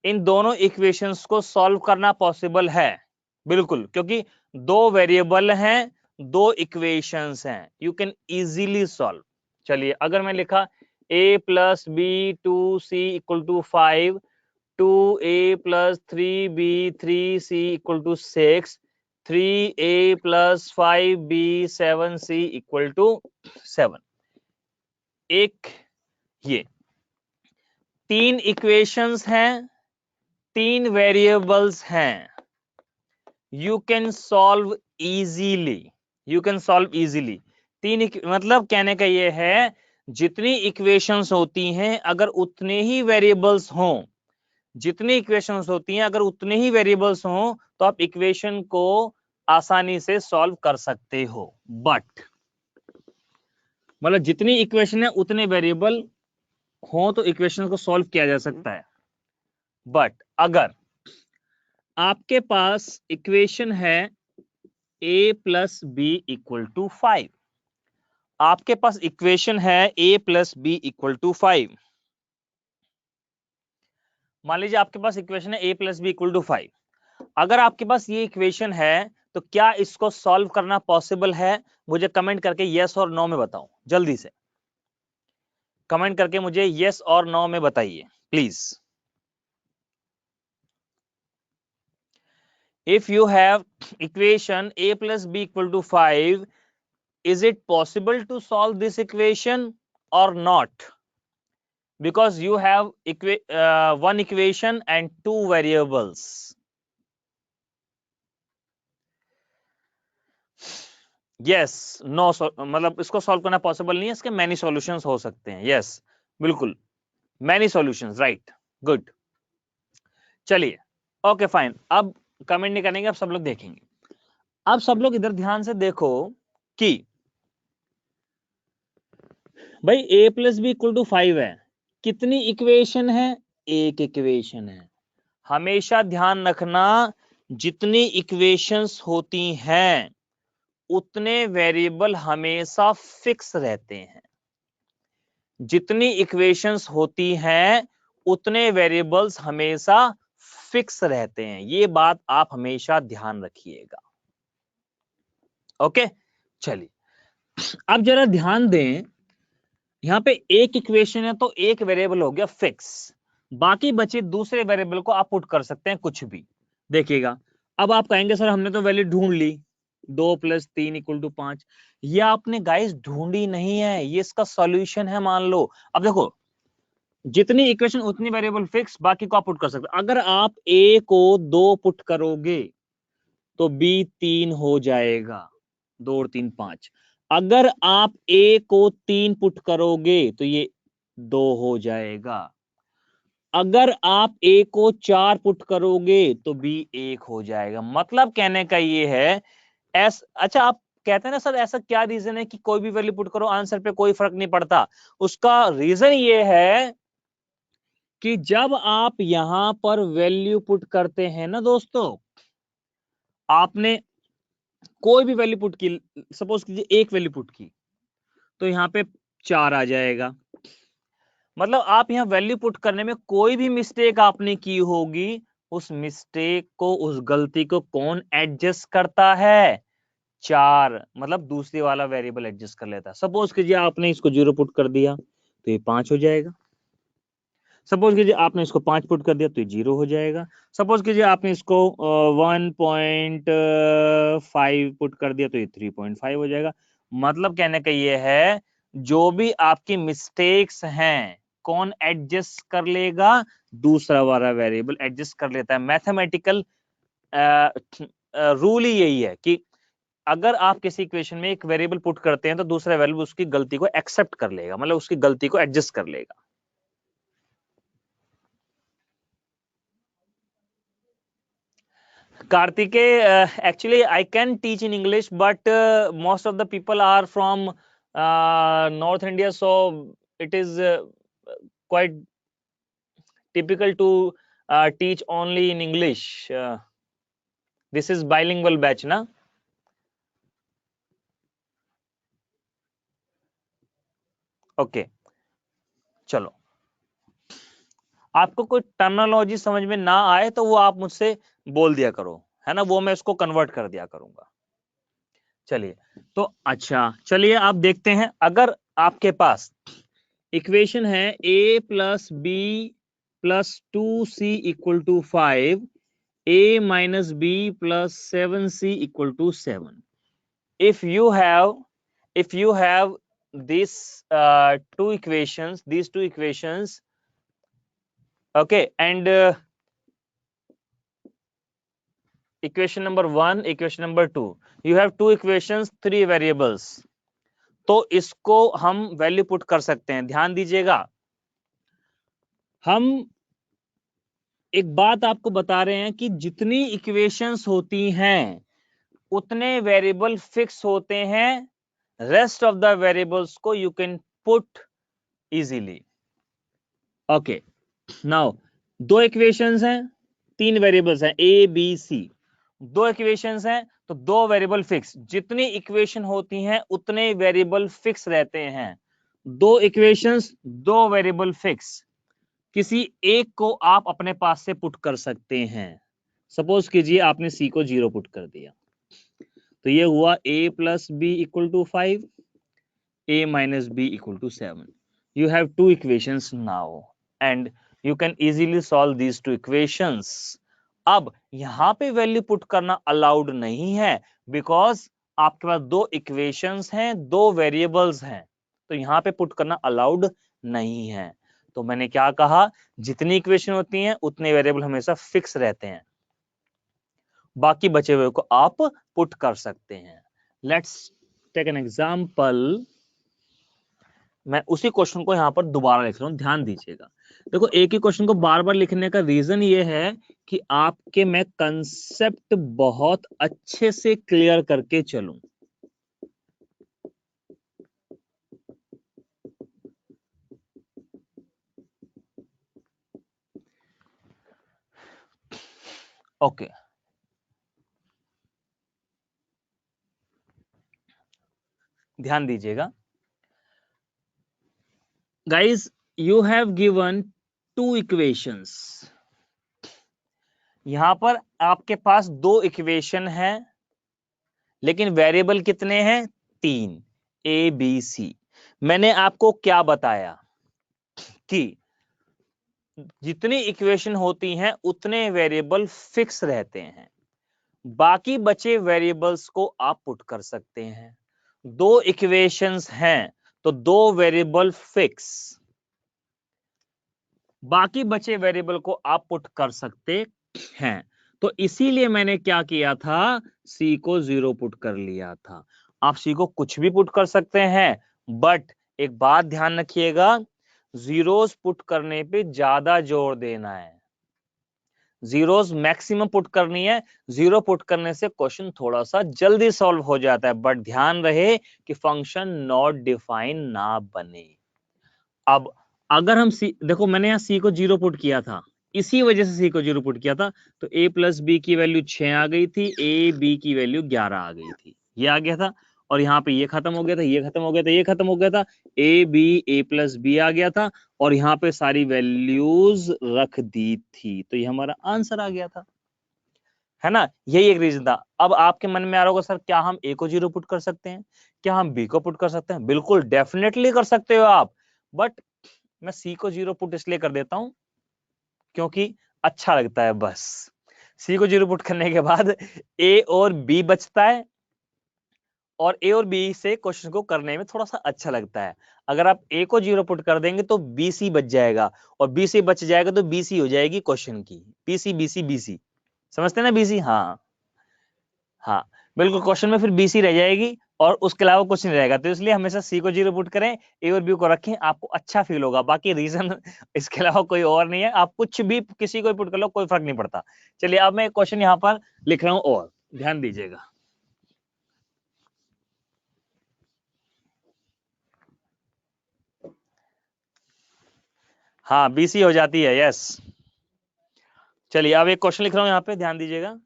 [SPEAKER 1] इन दोनों इक्वेशंस को सॉल्व करना पॉसिबल है बिल्कुल, क्योंकि दो वेरिएबल हैं, दो इक्वेशंस हैं, यू कैन इजीली सॉल्व। चलिए अगर मैं लिखा a plus B 2c equal to 5, 2a plus 3b 3c equal to 6, 3a plus 5b 7c equal to 7। एक ये तीन इक्वेशंस हैं, तीन वेरिएबल्स हैं, you can solve easily, you can solve easily. मतलब कहने का ये है जितनी इक्वेशंस होती हैं अगर उतने ही वेरिएबल्स हों, जितनी इक्वेशंस होती हैं अगर उतने ही वेरिएबल्स हों तो आप इक्वेशन को आसानी से सॉल्व कर सकते हो। बट मतलब जितनी इक्वेशन है उतने वेरिएबल हो तो इक्वेशन को सॉल्व किया जा सकता है। बट अगर आपके पास इक्वेशन है a plus B equal to 5, आपके पास इक्वेशन है a plus B equal to 5, मान लीजिए आपके पास इक्वेशन है a plus B equal to 5। अगर आपके पास ये इक्वेशन है तो क्या इसको सॉल्व करना पॉसिबल है? मुझे कमेंट करके यस और नो में बताओ, जल्दी से कमेंट करके मुझे यस और नो में बताइए please. If you have equation a plus b equal to 5, is it possible to solve this equation or not? Because you have one equation and two variables. Yes no, मतलब इसको solve करना possible नहीं है, इसके many solutions हो सकते हैं। Yes बिल्कुल, मैनी सॉल्यूशंस, राइट, गुड। चलिए ओके फाइन, अब कमेंट नहीं करेंगे, अब सब लोग देखेंगे। अब सब लोग इधर ध्यान से देखो कि भाई a plus B equal to 5 है, कितनी इक्वेशन है? एक इक्वेशन है। हमेशा ध्यान रखना जितनी इक्वेशंस होती हैं उतने वेरिएबल हमेशा फिक्स रहते हैं। जितनी इक्वेशंस होती हैं उतने वेरिएबल्स हमेशा फिक्स रहते हैं, ये बात आप हमेशा ध्यान रखिएगा। ओके, चलिए अब जरा ध्यान दें, यहां पे एक इक्वेशन है तो एक वेरिएबल हो गया फिक्स, बाकी बचे दूसरे वेरिएबल को आप पुट कर सकते हैं कुछ भी। देखिएगा, अब आप कहेंगे सर हमने तो वैल्यू ढूंढ ली 2 + 3 = 5। ये आपने गाइस ढूंढी नहीं है, ये इसका सॉल्यूशन है मान लो। अब देखो, जितनी इक्वेशन उतनी वेरिएबल फिक्स, बाकी को आप पुट कर सकते हैं। अगर आप a को 2 पुट करोगे तो b 3 हो जाएगा, 2 और 3 5। अगर आप a को 3 पुट करोगे तो ये 2 हो जाएगा। अगर आप a को 4 पुट करोगे तो b 1 हो जाएगा। मतलब कहने का ये है अच्छा आप कहते हैं ना सर ऐसा क्या रीजन है कि कोई भी वैल्यू पुट करो आंसर पे कोई फर्क नहीं पड़ता। उसका रीजन ये है कि जब आप यहां पर वैल्यू पुट करते हैं ना दोस्तों, आपने कोई भी वैल्यू पुट की, सपोज कीजिए एक वैल्यू पुट की, तो यहाँ पे 4 आ जाएगा। मतलब आप यहाँ वैल्यू पुट करने में कोई भी मिस्टेक आपने की होगी, उस मिस्टेक को, उस गलती को कौन एडजस्ट करता है? 4, मतलब दूसरी वाला वेरिएबल एडजस्ट कर लेता है। सपोज कीजिए आपने इसको 0 पुट कर दिया तो ये 5 हो जाएगा। सपोज कीजिए आपने इसको 5 पुट कर दिया तो ये 0 हो जाएगा। सपोज कीजिए आपने इसको 1.5 पुट कर दिया तो ये 3.5 हो जाएगा। मतलब कहने का ये है, जो भी आपकी मिस्टेक्स हैं कौन एडजस्ट कर लेगा? दूसरा वाला वेरिएबल एडजस्ट कर लेता है। मैथमेटिकल रूल ही यही है कि अगर आप किसी इक्वेशन में एक वेरिएबल पुट करते हैं तो दूसरा वेरिएबल उसकी गलती को एक्सेप्ट कर लेगा, मतलब उसकी गलती को एडजस्ट कर लेगा। Kartikeya, actually I can teach in English, but most of the people are from North India, so it is quite typical to teach only in English. This is bilingual batch, na? Okay, चलो। आपको कोई terminology समझ में ना आए तो वो आप मुझसे बोल दिया करो, है ना, वो मैं उसको कन्वर्ट कर दिया करूंगा। चलिए, तो अच्छा चलिए आप देखते हैं, अगर आपके पास इक्वेशन है a plus B plus 2c equal to 5, a minus B plus 7c equal to 7। if you have this two equations, these two equations, okay, and equation number 1, equation number 2, you have two equations, 3 variables, तो इसको हम value put कर सकते हैं। ध्यान दीजिएगा, हम एक बात आपको बता रहे हैं कि जितनी इक्वेशंस होती हैं उतने वेरिएबल फिक्स होते हैं, रेस्ट ऑफ द वेरिएबल्स को you can put easily. Okay, now दो इक्वेशंस हैं, 3 वेरिएबल्स हैं ए बी सी, दो इक्वेशंस हैं तो 2 वेरिएबल फिक्स। जितनी इक्वेशन होती हैं उतने वेरिएबल फिक्स रहते हैं। 2 इक्वेशंस, 2 वेरिएबल फिक्स, किसी एक को आप अपने पास से पुट कर सकते हैं। सपोज कीजिए आपने सी को 0 पुट कर दिया, तो ये हुआ a plus B equal to 5, a minus B equal to 7। You have 2 equations now and you can easily solve these 2 equations. अब यहां पे वैल्यू पुट करना अलाउड नहीं है, बिकॉज आपके पास 2 इक्वेशंस हैं, 2 वेरिएबल्स हैं, तो यहां पे पुट करना अलाउड नहीं है। तो मैंने क्या कहा, जितनी इक्वेशन होती हैं उतने वेरिएबल हमेशा फिक्स रहते हैं, बाकी बचे हुए को आप पुट कर सकते हैं। Let's take an example. मैं उसी क्वेश्चन को यहां पर दोबारा लिख रहा हूं, ध्यान दीजिएगा। देखो, एक ही क्वेश्चन को बार बार लिखने का रीजन ये है कि आपके मैं कंसेप्ट बहुत अच्छे से क्लियर करके चलूं। ओके, ध्यान दीजिएगा guys, you have given 2 equations. यहां पर आपके पास 2 इक्वेशन है, लेकिन वेरिएबल कितने हैं? 3, ए बी सी। मैंने आपको क्या बताया कि जितनी इक्वेशन होती हैं उतने वेरिएबल फिक्स रहते हैं, बाकी बचे वेरिएबल्स को आप पुट कर सकते हैं। 2 इक्वेशंस हैं तो 2 वेरिएबल फिक्स, बाकी बचे वेरिएबल को आप पुट कर सकते हैं। तो इसीलिए मैंने क्या किया था, सी को 0 पुट कर लिया था। आप सी को कुछ भी पुट कर सकते हैं, बट एक बात ध्यान रखिएगा, जीरोस पुट करने पे ज्यादा जोर देना है। जीरोस मैक्सिमम पुट करनी है। जीरो पुट करने से क्वेश्चन थोड़ा सा जल्दी सॉल्व हो जाता है, बट ध्यान रहे कि फंक्शन नॉट डिफाइन ना बने। अब अगर हम सी, देखो मैंने यहाँ सी को 0 पुट किया था, इसी वजह से सी को 0 पुट किया था, तो a प्लस बी की वैल्यू 6 आ गई थी, a b की वैल्यू 11 आ गई थी, ये आ गया था। और यहाँ पे ये खत्म हो गया था, ये खत्म हो गया था, ये खत्म हो गया था, a प्लस बी आ गया था, और यहाँ पे सारी वैल्यूज रख दी थी, तो ये हमारा आंसर आ गया था, है ना। यही एक रीजन था। अब आपके मन में आ रहा होगा, सर क्या हम a को 0 पुट कर सकते हैं, क्या हम b को पुट कर सकते हैं? बिल्कुल डेफिनेटली कर सकते हो आप, बट मैं सी को 0 पुट इसलिए कर देता हूं क्योंकि अच्छा लगता है बस। सी को 0 पुट करने के बाद ए और बी बचता है, और ए और बी से क्वेश्चन को करने में थोड़ा सा अच्छा लगता है। अगर आप ए को 0 पुट कर देंगे तो बी सी बच जाएगा, और बी सी बच जाएगा तो बी सी हो जाएगी क्वेश्चन की, P C B C B C, समझते हैं ना, बी सी। हाँ हाँ बिल्कुल, क्वेश्चन में फिर बी सी रह जाएगी और उसके अलावा कुछ नहीं रहेगा। तो इसलिए हमेशा सी को 0 पुट करें, ए और बी को रखें, आपको अच्छा फील होगा। बाकी रीजन इसके अलावा कोई और नहीं है, आप कुछ भी किसी को पुट कर लो, कोई फर्क नहीं पड़ता। चलिए अब मैं एक क्वेश्चन यहाँ पर लिख रहा हूं, और ध्यान दीजिएगा। हाँ बीसी हो जाती है, यस। चलिए अब एक क्वेश्चन लिख रहा हूं यहाँ पे, ध्यान दीजिएगा।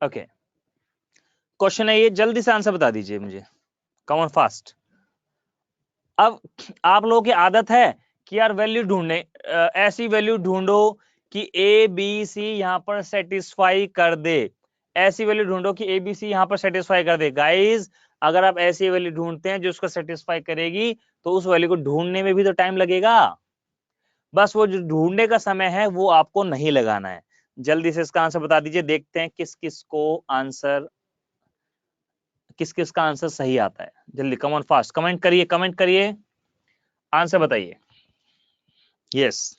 [SPEAKER 1] ओके, क्वेश्चन है ये, जल्दी से आंसर बता दीजिए मुझे, कम ऑन फास्ट। अब आप लोगों की आदत है कि यार वैल्यू ढूंढने, ऐसी वैल्यू ढूंढो कि ए बी सी यहां पर सेटिस्फाई कर दे, ऐसी वैल्यू ढूंढो कि ए बी सी यहां पर सेटिस्फाई कर दे। गाइस अगर आप ऐसी वैल्यू ढूंढते हैं जो उसको सेटिस्फाई करेगी, तो उस वैल्यू को ढूंढने में भी तो टाइम लगेगा। बस वो जो ढूंढने का समय है वो आपको नहीं लगाना है। जल्दी से इसका आंसर बता दीजिए, देखते हैं किस किस को आंसर, किस किस का आंसर सही आता है। जल्दी कम ऑन फास्ट, कमेंट करिए, कमेंट करिए, आंसर बताइए। यस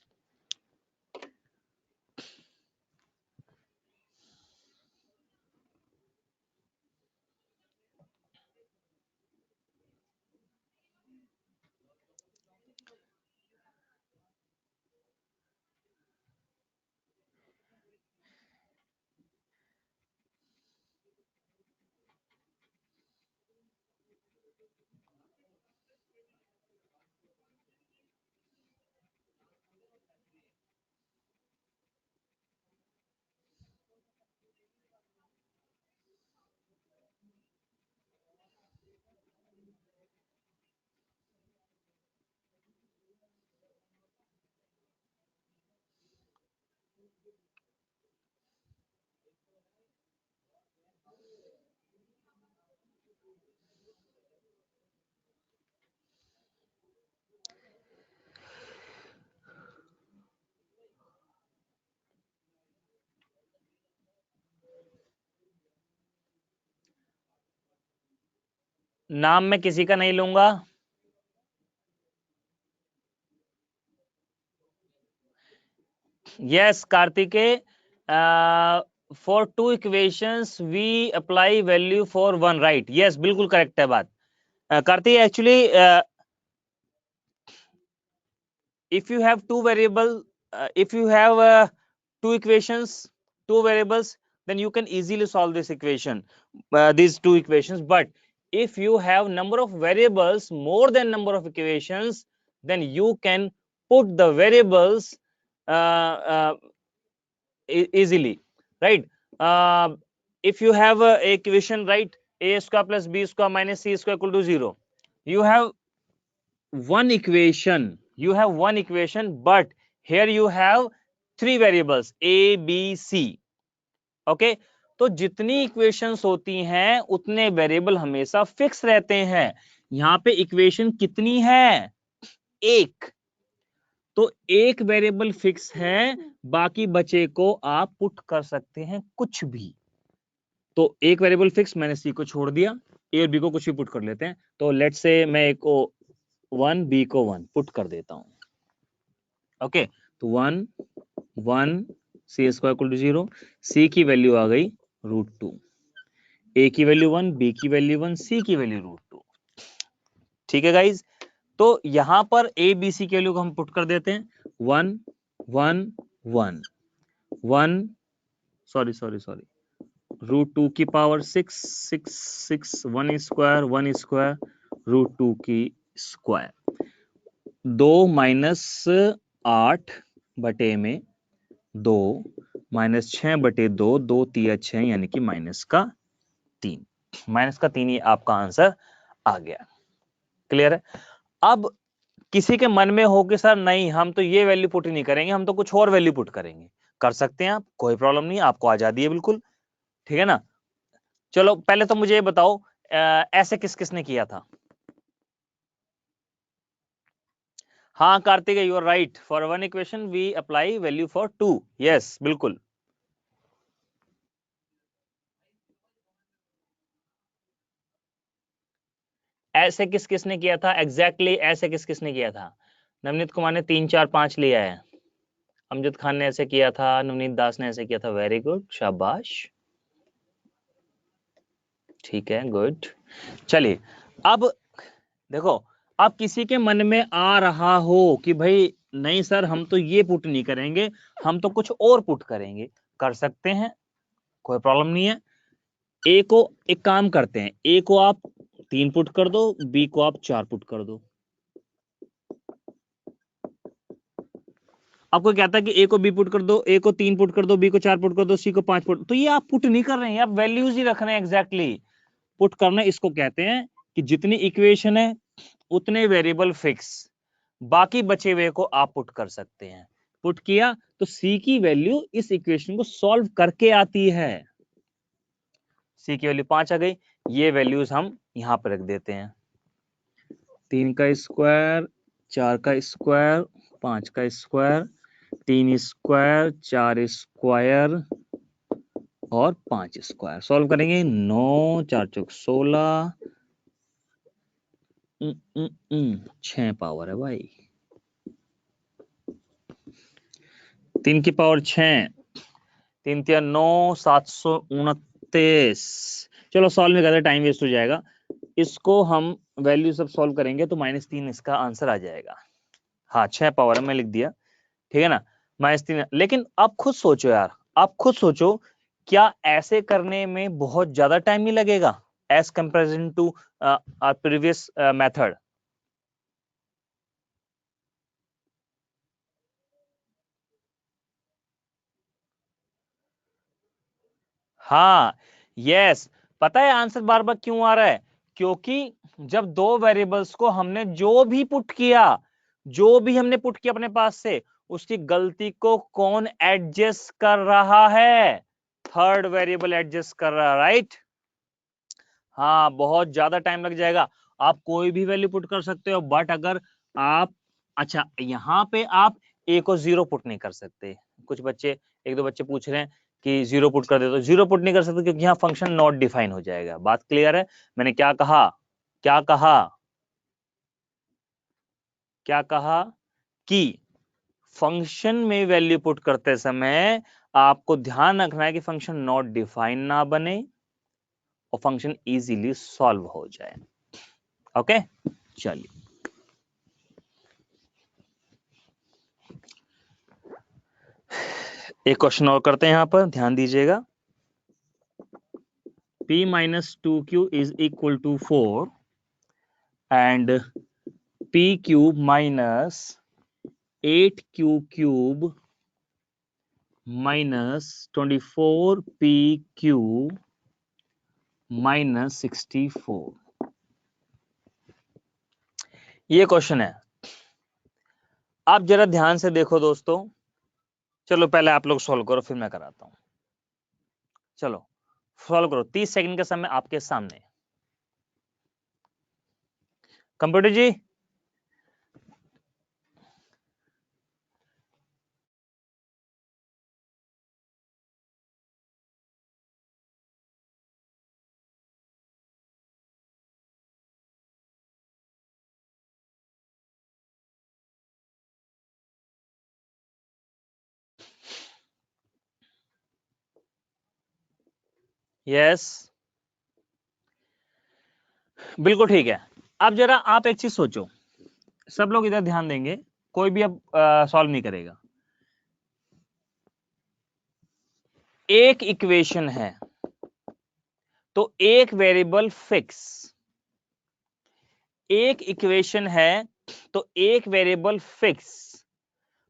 [SPEAKER 1] नाम मैं किसी का नहीं लूंगा। Yes Kartike, for two equations we apply value for one, right, yes बिल्कुल करेक्ट है बात। Kartik actually if you have two variable, if you have two equations, two variables, then you can easily solve this equation, these two equations. But if you have number of variables more than number of equations, then you can put the variables easily, right? If you have a equation, right, a square plus b square minus c square equal to 0, you have one equation, but here you have three variables a b c, okay. तो जितनी equations होती हैं उतने variable हमेशा fix रहते हैं। यहां पे इक्वेशन कितनी है? एक, तो एक वेरिएबल फिक्स है, बाकी बचे को आप पुट कर सकते हैं कुछ भी। तो एक वेरिएबल फिक्स, मैंने सी को छोड़ दिया, ए और बी को कुछ भी पुट कर लेते हैं। तो लेट्स से मैं ए को 1 बी को 1 पुट कर देता हूं। ओके, तो 1 1 सी स्क्वायर इक्वल टू 0, सी की वैल्यू आ गई √2, ए की वैल्यू 1, बी की वैल्यू 1, सी की वैल्यू √2। ठीक है गाइज, तो यहां पर ए बी सी की वैल्यू को हम पुट कर देते हैं, 1 1 1 1 सॉरी सॉरी सॉरी √2 की पावर 6 6 6 1 स्क्वायर √2 की स्क्वायर, 2 -8 बटे में 2 -6 बटे 2, 2 तिया 6 यानी कि -3, -3 ये आपका आंसर आ गया। क्लियर है? अब किसी के मन में हो कि सर नहीं हम तो ये वैल्यू पुट नहीं करेंगे, हम तो कुछ और वैल्यू पुट करेंगे, कर सकते हैं आप, कोई प्रॉब्लम नहीं, आपको आजादी है बिल्कुल। ठीक है ना? चलो पहले तो मुझे ये बताओ ऐसे किस किसने किया था? हाँ Kartik, you are right, for one equation we apply value for 2, yes बिल्कुल। ऐसे किस किसने किया था? एग्जैक्टली ऐसे किस किसने किया था? नवनीत कुमार ने 3 4 5 लिया है, अमजद खान ने ऐसे किया था, नवनीत दास ने ऐसे किया था, वेरी गुड, शाबाश, ठीक है, गुड। चलिए अब देखो, अब किसी के मन में आ रहा हो कि भाई नहीं सर हम तो ये पुट नहीं करेंगे, हम तो कुछ और पुट करेंगे, कर सकते हैं, कोई प्रॉब्लम नहीं है। ए को एक काम करते हैं, ए को आप 3 पुट कर दो, बी को आप 4 पुट कर दो। आपको कहता है कि ए को बी पुट कर दो, ए को 3 पुट कर दो, बी को 4 पुट कर दो, सी को 5 पुट, तो ये आप पुट नहीं कर रहे हैं, आप वैल्यूज ही रख रहे हैं। एग्जैक्टली पुट करना इसको कहते हैं कि जितनी इक्वेशन है उतने वेरिएबल फिक्स, बाकी बचे हुए को आप पुट कर सकते हैं। पुट किया तो सी की वैल्यू इस इक्वेशन को सॉल्व करके आती है, सी की वैल्यू 5 आ गई, ये वैल्यूज हम यहां पर रख देते हैं, 3 का स्क्वायर, 4 का स्क्वायर, 5 का स्क्वायर, 3 स्क्वायर, 4 स्क्वायर और 5 स्क्वायर, सॉल्व करेंगे, 9 4 चौक 16, 6 पावर है भाई, 3 की पावर 6, 3 तिया 9, 729। चलो सॉल्व में करते, टाइम वेस्ट हो जाएगा, इसको हम वैल्यू सब सॉल्व करेंगे तो -3 इसका आंसर आ जाएगा। हाँ 6 पावर है, मैं लिख दिया, ठीक है ना, -3। लेकिन आप खुद सोचो यार, आप खुद सोचो, क्या ऐसे करने में बहुत ज्यादा टाइम नहीं लगेगा as comparison to previous method? हाँ यस, पता है आंसर बार बार क्यों आ रहा है? क्योंकि जब दो वेरिएबल्स को हमने जो भी पुट किया, जो भी हमने पुट किया अपने पास से, उसकी गलती को कौन एडजस्ट कर रहा है? थर्ड वेरिएबल एडजस्ट कर रहा है, राइट? हाँ बहुत ज्यादा टाइम लग जाएगा। आप कोई भी वैल्यू पुट कर सकते हो, बट अगर आप, अच्छा यहाँ पे आप ए को 0 पुट नहीं कर सकते, कुछ बच्चे, एक दो बच्चे पूछ रहे हैं कि 0 पुट कर दे, तो 0 पुट नहीं कर सकते क्योंकि यहाँ फंक्शन नॉट डिफाइन हो जाएगा। बात क्लियर है? मैंने क्या कहा, क्या कहा, क्या कहा कि फंक्शन में वैल्यू पुट करते समय आपको ध्यान रखना है कि फंक्शन नॉट डिफाइन ना बने और फंक्शन इजीली सॉल्व हो जाए। ओके चलिए, एक क्वेश्चन और करते हैं, यहां पर ध्यान दीजिएगा, p minus 2q is equal to 4 and p cube minus 8q cube minus 24pq minus 64, ये क्वेश्चन है। आप जरा ध्यान से देखो दोस्तों, चलो पहले आप लोग सॉल्व करो फिर मैं कराता हूं, चलो सॉल्व करो, 30 सेकंड का समय आपके सामने, कंप्यूटर जी। यस, बिल्कुल ठीक है। अब जरा आप एक चीज सोचो, सब लोग इधर ध्यान देंगे, कोई भी अब सॉल्व नहीं करेगा। एक इक्वेशन है तो एक वेरिएबल फिक्स, एक इक्वेशन है तो एक वेरिएबल फिक्स,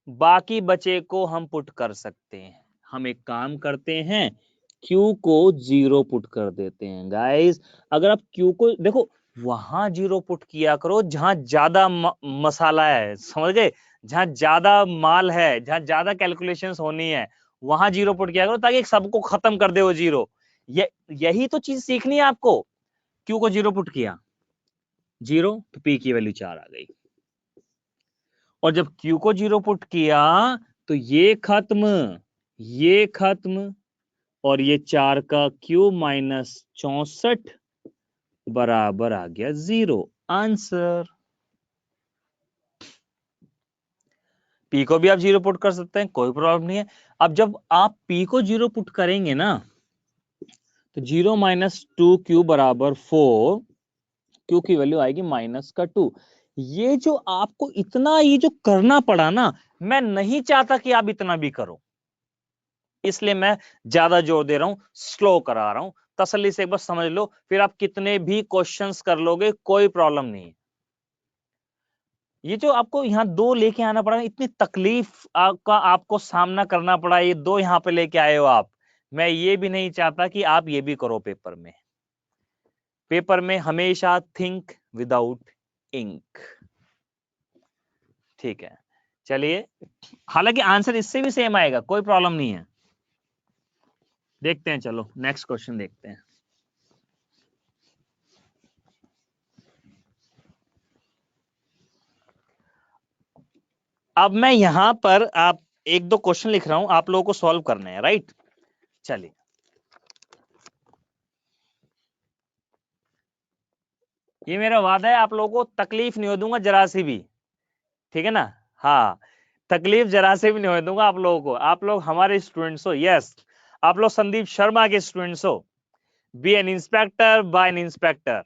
[SPEAKER 1] बाकी बचे को हम पुट कर सकते हैं। हम एक काम करते हैं, Q को 0 पुट कर देते हैं गाइस। अगर आप Q को देखो, वहां 0 पुट किया करो जहां ज्यादा मसाला है, समझ गए, जहां ज्यादा माल है, जहां ज्यादा कैलकुलेशंस होनी है, वहां 0 पुट किया करो ताकि सबको खत्म कर दे वो 0। यही तो चीज सीखनी है आपको। Q को 0 पुट किया, 0, तो P की वैल्यू 4 आ गई। और जब Q को 0 पुट किया तो ये खत्म, ये खत्म, और ये 4 का क्यूब माइनस 64 बराबर आ गया 0। आंसर। P को भी आप 0 पुट कर सकते हैं, कोई प्रॉब्लम नहीं है। अब जब आप P को 0 पुट करेंगे ना, तो 0 माइनस 2 क्यू बराबर 4, क्यू की वैल्यू आएगी माइनस का 2। ये जो आपको इतना ये जो करना पड़ा ना, मैं नहीं चाहता कि आप इतना भी करो, इसलिए मैं ज्यादा जोर दे रहा हूं, स्लो करा रहा हूं। तसल्ली से एक बार समझ लो, फिर आप कितने भी क्वेश्चंस कर लोगे, कोई प्रॉब्लम नहीं है। ये जो आपको यहाँ 2 लेके आना पड़ा, इतनी तकलीफ का आपको सामना करना पड़ा, ये 2 यहाँ पे लेके आए हो आप। मैं ये भी नहीं चाहता कि आप ये भी करो पेपर में। पेपर में हमेशा थिंक विदाउट इंक, ठीक है। चलिए, हालांकि आंसर इससे भी सेम आएगा, कोई प्रॉब्लम नहीं है। देखते हैं, चलो नेक्स्ट क्वेश्चन देखते हैं। अब मैं यहां पर आप एक दो क्वेश्चन लिख रहा हूं, आप लोगों को सॉल्व करने हैं, राइट। चलिए, ये मेरा वादा है, आप लोगों को तकलीफ नहीं हो दूंगा जरा सी भी, ठीक है ना। हाँ, तकलीफ जरा से भी नहीं हो दूंगा आप लोगों को। आप लोग हमारे स्टूडेंट्स हो, यस, आप लोग संदीप शर्मा के स्टूडेंट्स हो। Be an inspector by an inspector.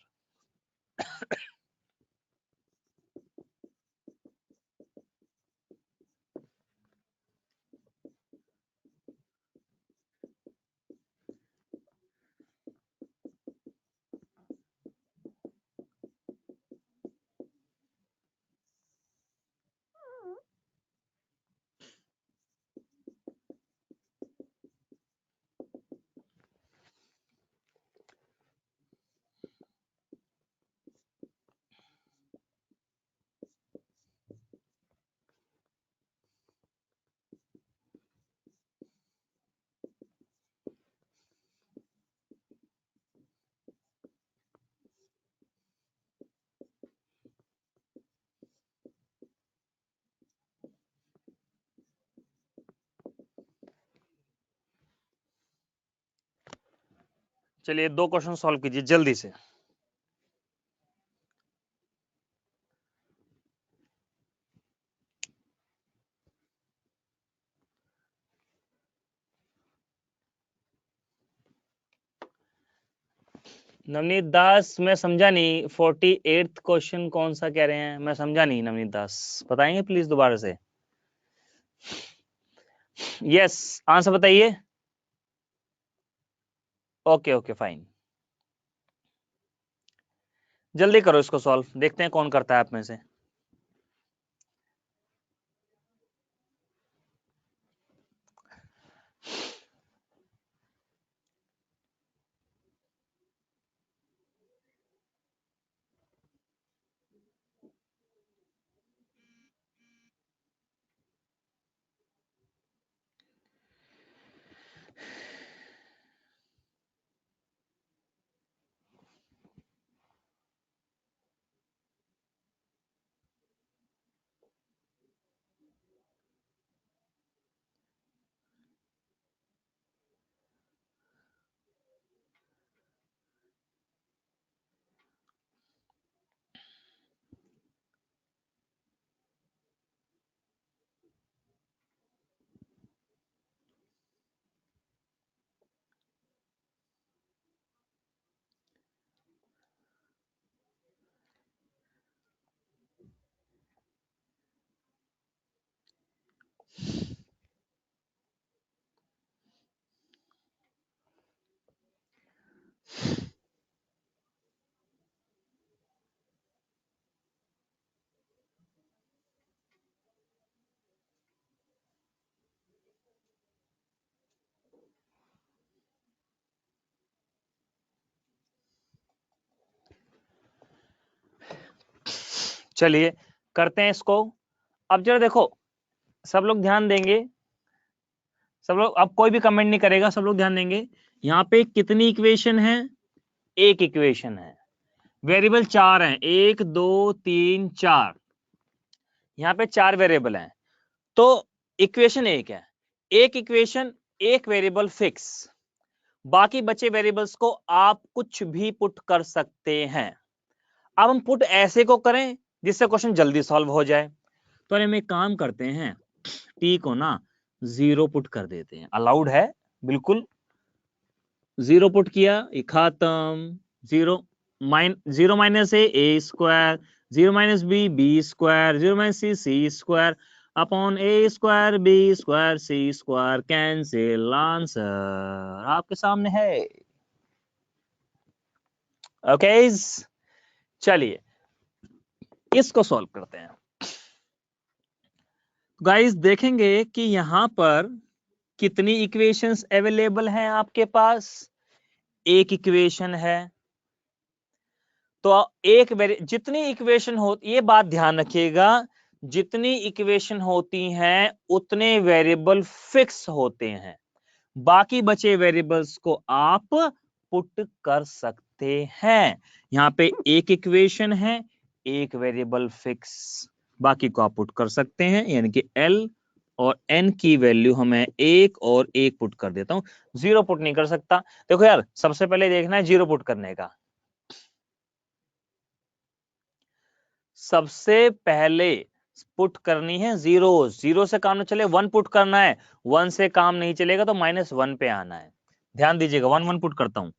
[SPEAKER 1] चलिए, 2 क्वेश्चन सॉल्व कीजिए जल्दी से। नवनीत दास, मैं समझा नहीं, 48th क्वेश्चन कौन सा कह रहे हैं, मैं समझा नहीं। नवनीत दास, बताएंगे प्लीज दोबारा से। यस, आंसर बताइए। ओके ओके फाइन, जल्दी करो इसको सॉल्व, देखते हैं कौन करता है आप में से। चलिए करते हैं इसको। अब जरा देखो, सब लोग ध्यान देंगे, सब लोग, अब कोई भी कमेंट नहीं करेगा, सब लोग ध्यान देंगे। यहाँ पे कितनी इक्वेशन है? एक इक्वेशन है। वेरिएबल 4 हैं, 1 2 3 4, यहाँ पे 4 वेरिएबल हैं, तो इक्वेशन एक है। एक इक्वेशन, एक वेरिएबल फिक्स, बाकी बचे वेरिएबल्स को आप कुछ भी पुट कर सकते हैं। अब हम पुट ऐसे को करें जिससे क्वेश्चन जल्दी सॉल्व हो जाए। तो हम एक काम करते हैं, टी को ना 0 पुट कर देते हैं, अलाउड है बिल्कुल। 0 पुट किया, खत्म। 0 minus A square, 0 minus B square, 0 minus C square upon A square B square C square, cancel, answer आपके सामने है। ओके, चलिए इसको सॉल्व करते हैं। गाइस देखेंगे कि यहां पर कितनी इक्वेशंस अवेलेबल हैं आपके पास। एक इक्वेशन है, तो जितनी इक्वेशन हो, ये बात ध्यान रखिएगा, जितनी इक्वेशन होती हैं उतने वेरिएबल फिक्स होते हैं, बाकी बचे वेरिएबल्स को आप पुट कर सकते हैं। यहां पे एक इक्वेशन है, एक वेरिएबल फिक्स, बाकी को आप पुट कर सकते हैं, यानी कि L और N की वैल्यू हमें 1 और 1 पुट कर देता हूं, 0 पुट नहीं कर सकता। देखो यार, सबसे पहले देखना है 0 पुट करने का। सबसे पहले पुट करनी है 0, 0 से काम नहीं चले 1 पुट करना है, 1 से काम नहीं चलेगा तो -1 पे आना है। ध्यान दीजिएगा, 1 1 पुट करता हूं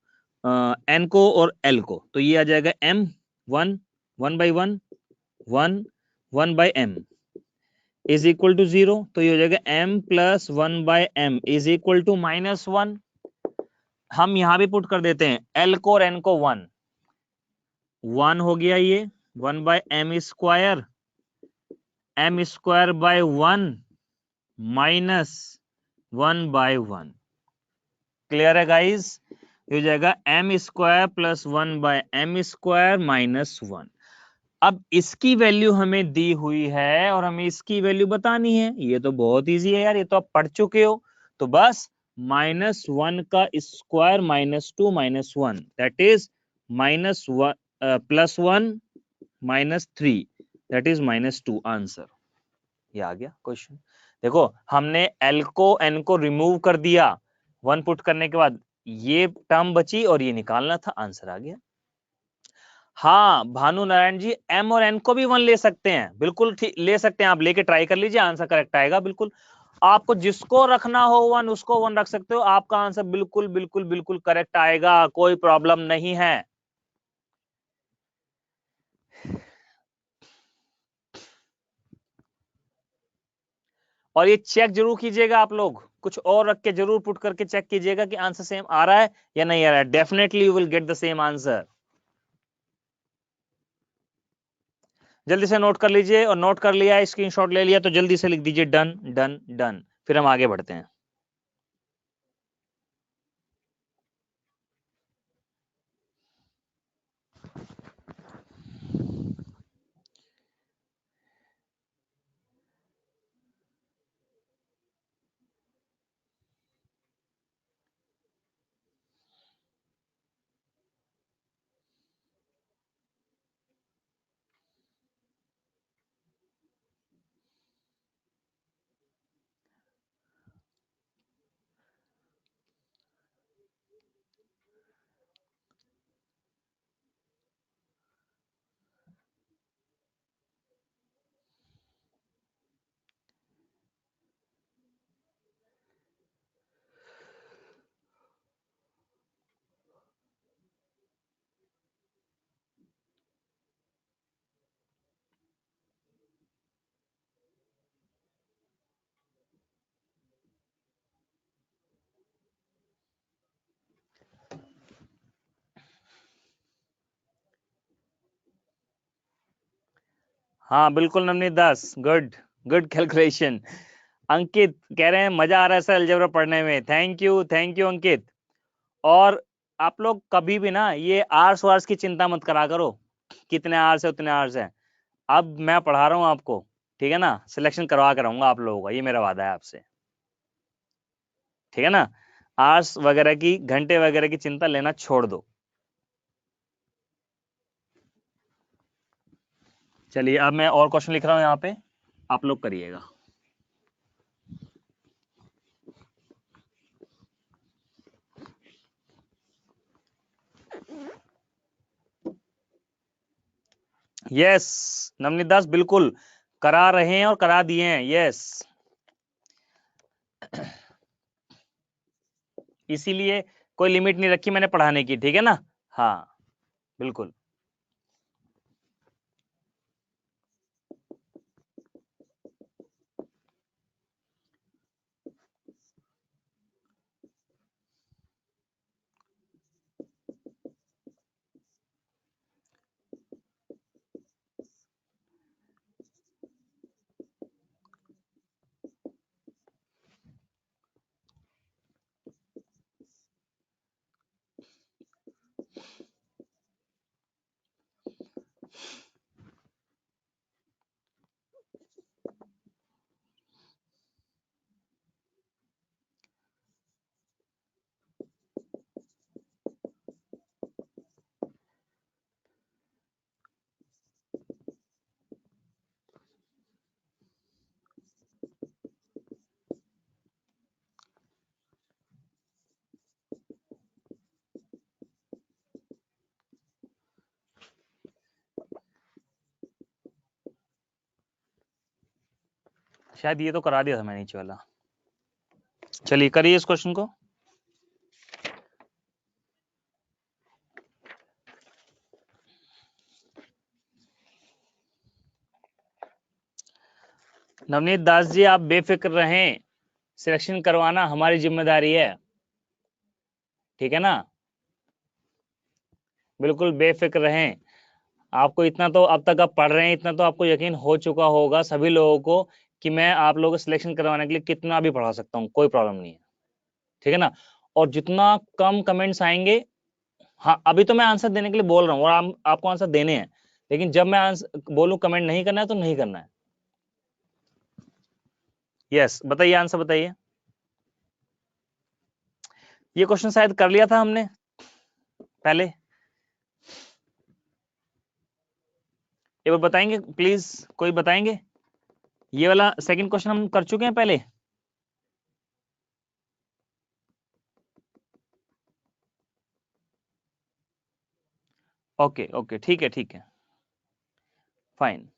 [SPEAKER 1] N को और L को, तो ये आ जाएगा M 1 1 by 1 1 1 by M is equal to 0, तो ये हो जाएगा M plus 1 by M is equal to -1। हम यहां भी पुट कर देते हैं L को और N को 1 1 हो गया, ये 1 by M square, M square by 1 minus 1 by 1। Clear है गाइस? ये हो जाएगा M square plus 1 by M square minus 1। अब इसकी वैल्यू हमें दी हुई है और हमें इसकी वैल्यू बतानी है। ये तो बहुत इजी है यार, ये तो आप पढ़ चुके हो। तो बस -1 का square -2 -1, that is +1 -3, that is -2, answer ये आ गया क्वेश्चन। देखो हमने L को N को रिमूव कर दिया 1 पुट करने के बाद, ये टर्म बची और ये निकालना था, आंसर आ गया। हाँ भानु नारायण जी, M और N को भी 1 ले सकते हैं, बिल्कुल ठीक ले सकते हैं, आप लेके ट्राई कर लीजिए, आंसर करेक्ट आएगा। बिल्कुल आपको जिसको रखना हो 1 उसको 1 रख सकते हो, आपका आंसर बिल्कुल बिल्कुल बिल्कुल करेक्ट आएगा, कोई प्रॉब्लम नहीं है। और ये चेक जरूर कीजिएगा आप लोग, कुछ और रख के जरूर पुट करके चेक कीजिएगा कि आंसर सेम आ रहा है या नहीं आ रहा है। Definitely you will get the same answer. जल्दी से नोट कर लीजिए, और नोट कर लिया, स्क्रीनशॉट ले लिया तो जल्दी से लिख दीजिए डन डन डन, फिर हम आगे बढ़ते हैं। हाँ बिल्कुल नवनीत दास, गुड गुड कैलकुलेशन। अंकित कह रहे हैं मजा आ रहा है सर अलजेब्रा पढ़ने में, थैंक यू अंकित। और आप लोग कभी भी ना ये आर्स वार्स की चिंता मत करा करो, कितने आर्स है उतने आर्स है, अब मैं पढ़ा रहा हूं आपको, ठीक है ना, सिलेक्शन करवा कर रहूंगा आप लोगों का, ये मेरा वादा है आपसे, ठीक है ना। आवर्स वगैरह की, घंटे वगैरह की चिंता लेना छोड़ दो। चलिए अब मैं और क्वेश्चन लिख रहा हूं यहाँ पे, आप लोग करिएगा। यस नवनीत दास, बिल्कुल करा रहे हैं और करा दिए हैं, यस। इसीलिए कोई लिमिट नहीं रखी मैंने पढ़ाने की, ठीक है ना। हाँ बिल्कुल। शायद ये तो करा दिया था मैंने नीचे वाला। चलिए करिए इस क्वेश्चन को। नवनीत दास जी आप बेफिक्र रहें, सिलेक्शन करवाना हमारी जिम्मेदारी है, ठीक है ना, बिल्कुल बेफिक्र रहें। आपको इतना तो अब तक आप पढ़ रहे हैं, इतना तो आपको यकीन हो चुका होगा सभी लोगों को कि मैं आप लोगों को सिलेक्शन करवाने के लिए कितना भी पढ़ा सकता हूँ, कोई प्रॉब्लम नहीं है, ठीक है ना। और जितना कम कमेंट्स आएंगे, हाँ अभी तो मैं आंसर देने के लिए बोल रहा हूँ और आपको आंसर देने हैं, लेकिन जब मैं आंसर बोलूँ कमेंट नहीं करना है तो नहीं करना है। यस बताइए, आंसर बताइए। ये क्वेश्चन शायद कर लिया था हमने पहले, एक बार बताएंगे प्लीज, कोई बताएंगे। ये वाला सेकंड क्वेश्चन हम कर चुके हैं पहले। ओके ओके ठीक है ठीक है, फाइन।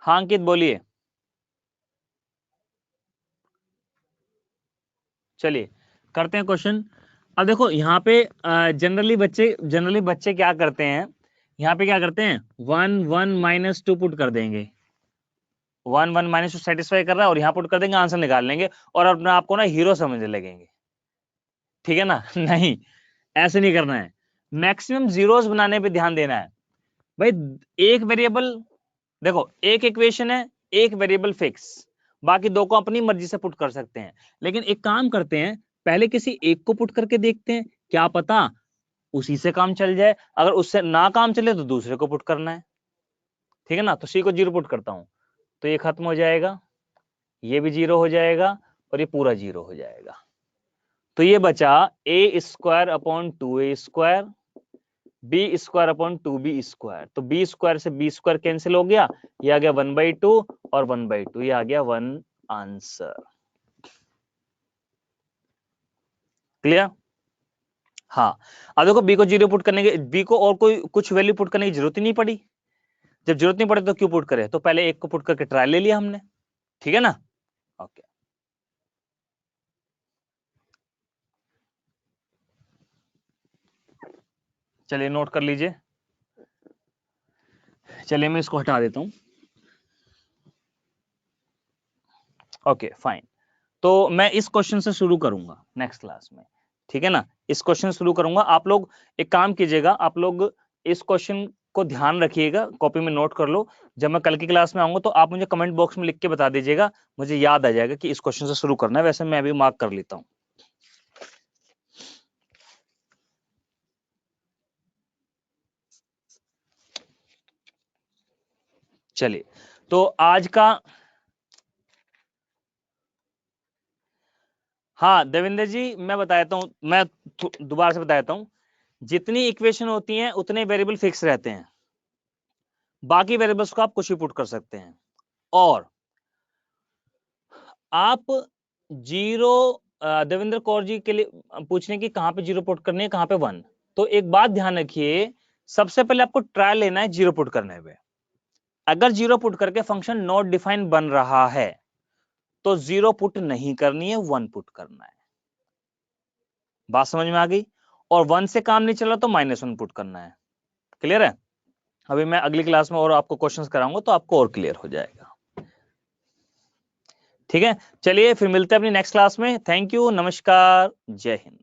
[SPEAKER 1] हाँ अंकित बोलिए। चलिए करते हैं क्वेश्चन। अब देखो यहाँ पे जनरली बच्चे क्या करते हैं, यहाँ पे क्या करते हैं, 1 1 - 2 पुट कर देंगे, 1 1 - 2 सेटिस्फाई कर रहा है और यहाँ पुट कर देंगे, आंसर निकाल लेंगे और अपने आप को ना हीरो समझने लगेंगे, ठीक है ना। नहीं, ऐसे नहीं करना है, मैक्सिमम जीरोस बनाने पे ध्यान देना है भाई। एक वेरिएबल, देखो एक इक्वेशन है, एक वेरिएबल फिक्स, बाकी दो को अपनी मर्जी से पुट कर सकते हैं, लेकिन एक काम करते हैं, पहले किसी एक को पुट करके देखते हैं, क्या पता उसी से काम चल जाए, अगर उससे ना काम चले तो दूसरे को पुट करना है, ठीक है ना। तो सी को 0 पुट करता हूं, तो ये खत्म हो जाएगा, ये भी 0 हो जाएगा और ये पूरा 0 हो जाएगा। तो ये बचा a² / 2a², b² / 2b², तो b² से b² कैंसिल हो गया, ये आ गया 1/2 और 1/2, ये आ गया 1 आंसर। क्लियर। हाँ अब देखो b को 0 पुट करने के, b को और कोई कुछ वैल्यू पुट करने की जरूरत ही नहीं पड़ी, जब जरूरत नहीं पड़ी तो क्यों पुट करे, तो पहले एक को पुट करके ट्रायल ले लिया हमने, ठीक है ना। ओके चलिए नोट कर लीजिए, चलिए मैं इसको हटा देता हूं। ओके फाइन, तो मैं इस क्वेश्चन से शुरू करूंगा नेक्स्ट क्लास में, ठीक है ना। इस क्वेश्चन से शुरू करूंगा, आप लोग एक काम कीजिएगा, आप लोग इस क्वेश्चन को ध्यान रखिएगा, कॉपी में नोट कर लो, जब मैं कल की क्लास में आऊंगा तो आप मुझे कमेंट बॉक्स में लिख के बता दीजिएगा, मुझे याद आ जाएगा कि इस क्वेश्चन से शुरू करना है, वैसे मैं भी मार्क कर लेता हूं। चलिए, तो आज का, हाँ देवेंद्र जी मैं बताता हूं, मैं दोबारा से बताता हूं, जितनी इक्वेशन होती हैं उतने वेरिएबल फिक्स रहते हैं, बाकी वेरिएबल्स को आप कुछ भी पुट कर सकते हैं। और आप जीरो, देवेंद्र कौर जी के लिए पूछने की कहां पे जीरो पुट करनी है, कहां पे 1, तो एक बात ध्यान रखिए, सबसे पहले आपको ट्रायल लेना है जीरो पुट करने पे। अगर जीरो पुट करके फंक्शन नॉट डिफाइन बन रहा है तो जीरो पुट नहीं करनी है, 1 पुट करना है। बात समझ में आ गई? और 1 से काम नहीं चला तो -1 पुट करना है। क्लियर है? अभी मैं अगली क्लास में और आपको क्वेश्चंस कराऊंगा तो आपको और क्लियर हो जाएगा। ठीक है, चलिए फिर मिलते हैं अपनी नेक्स्ट क्लास में। थैंक यू, नमस्कार, जय हिंद।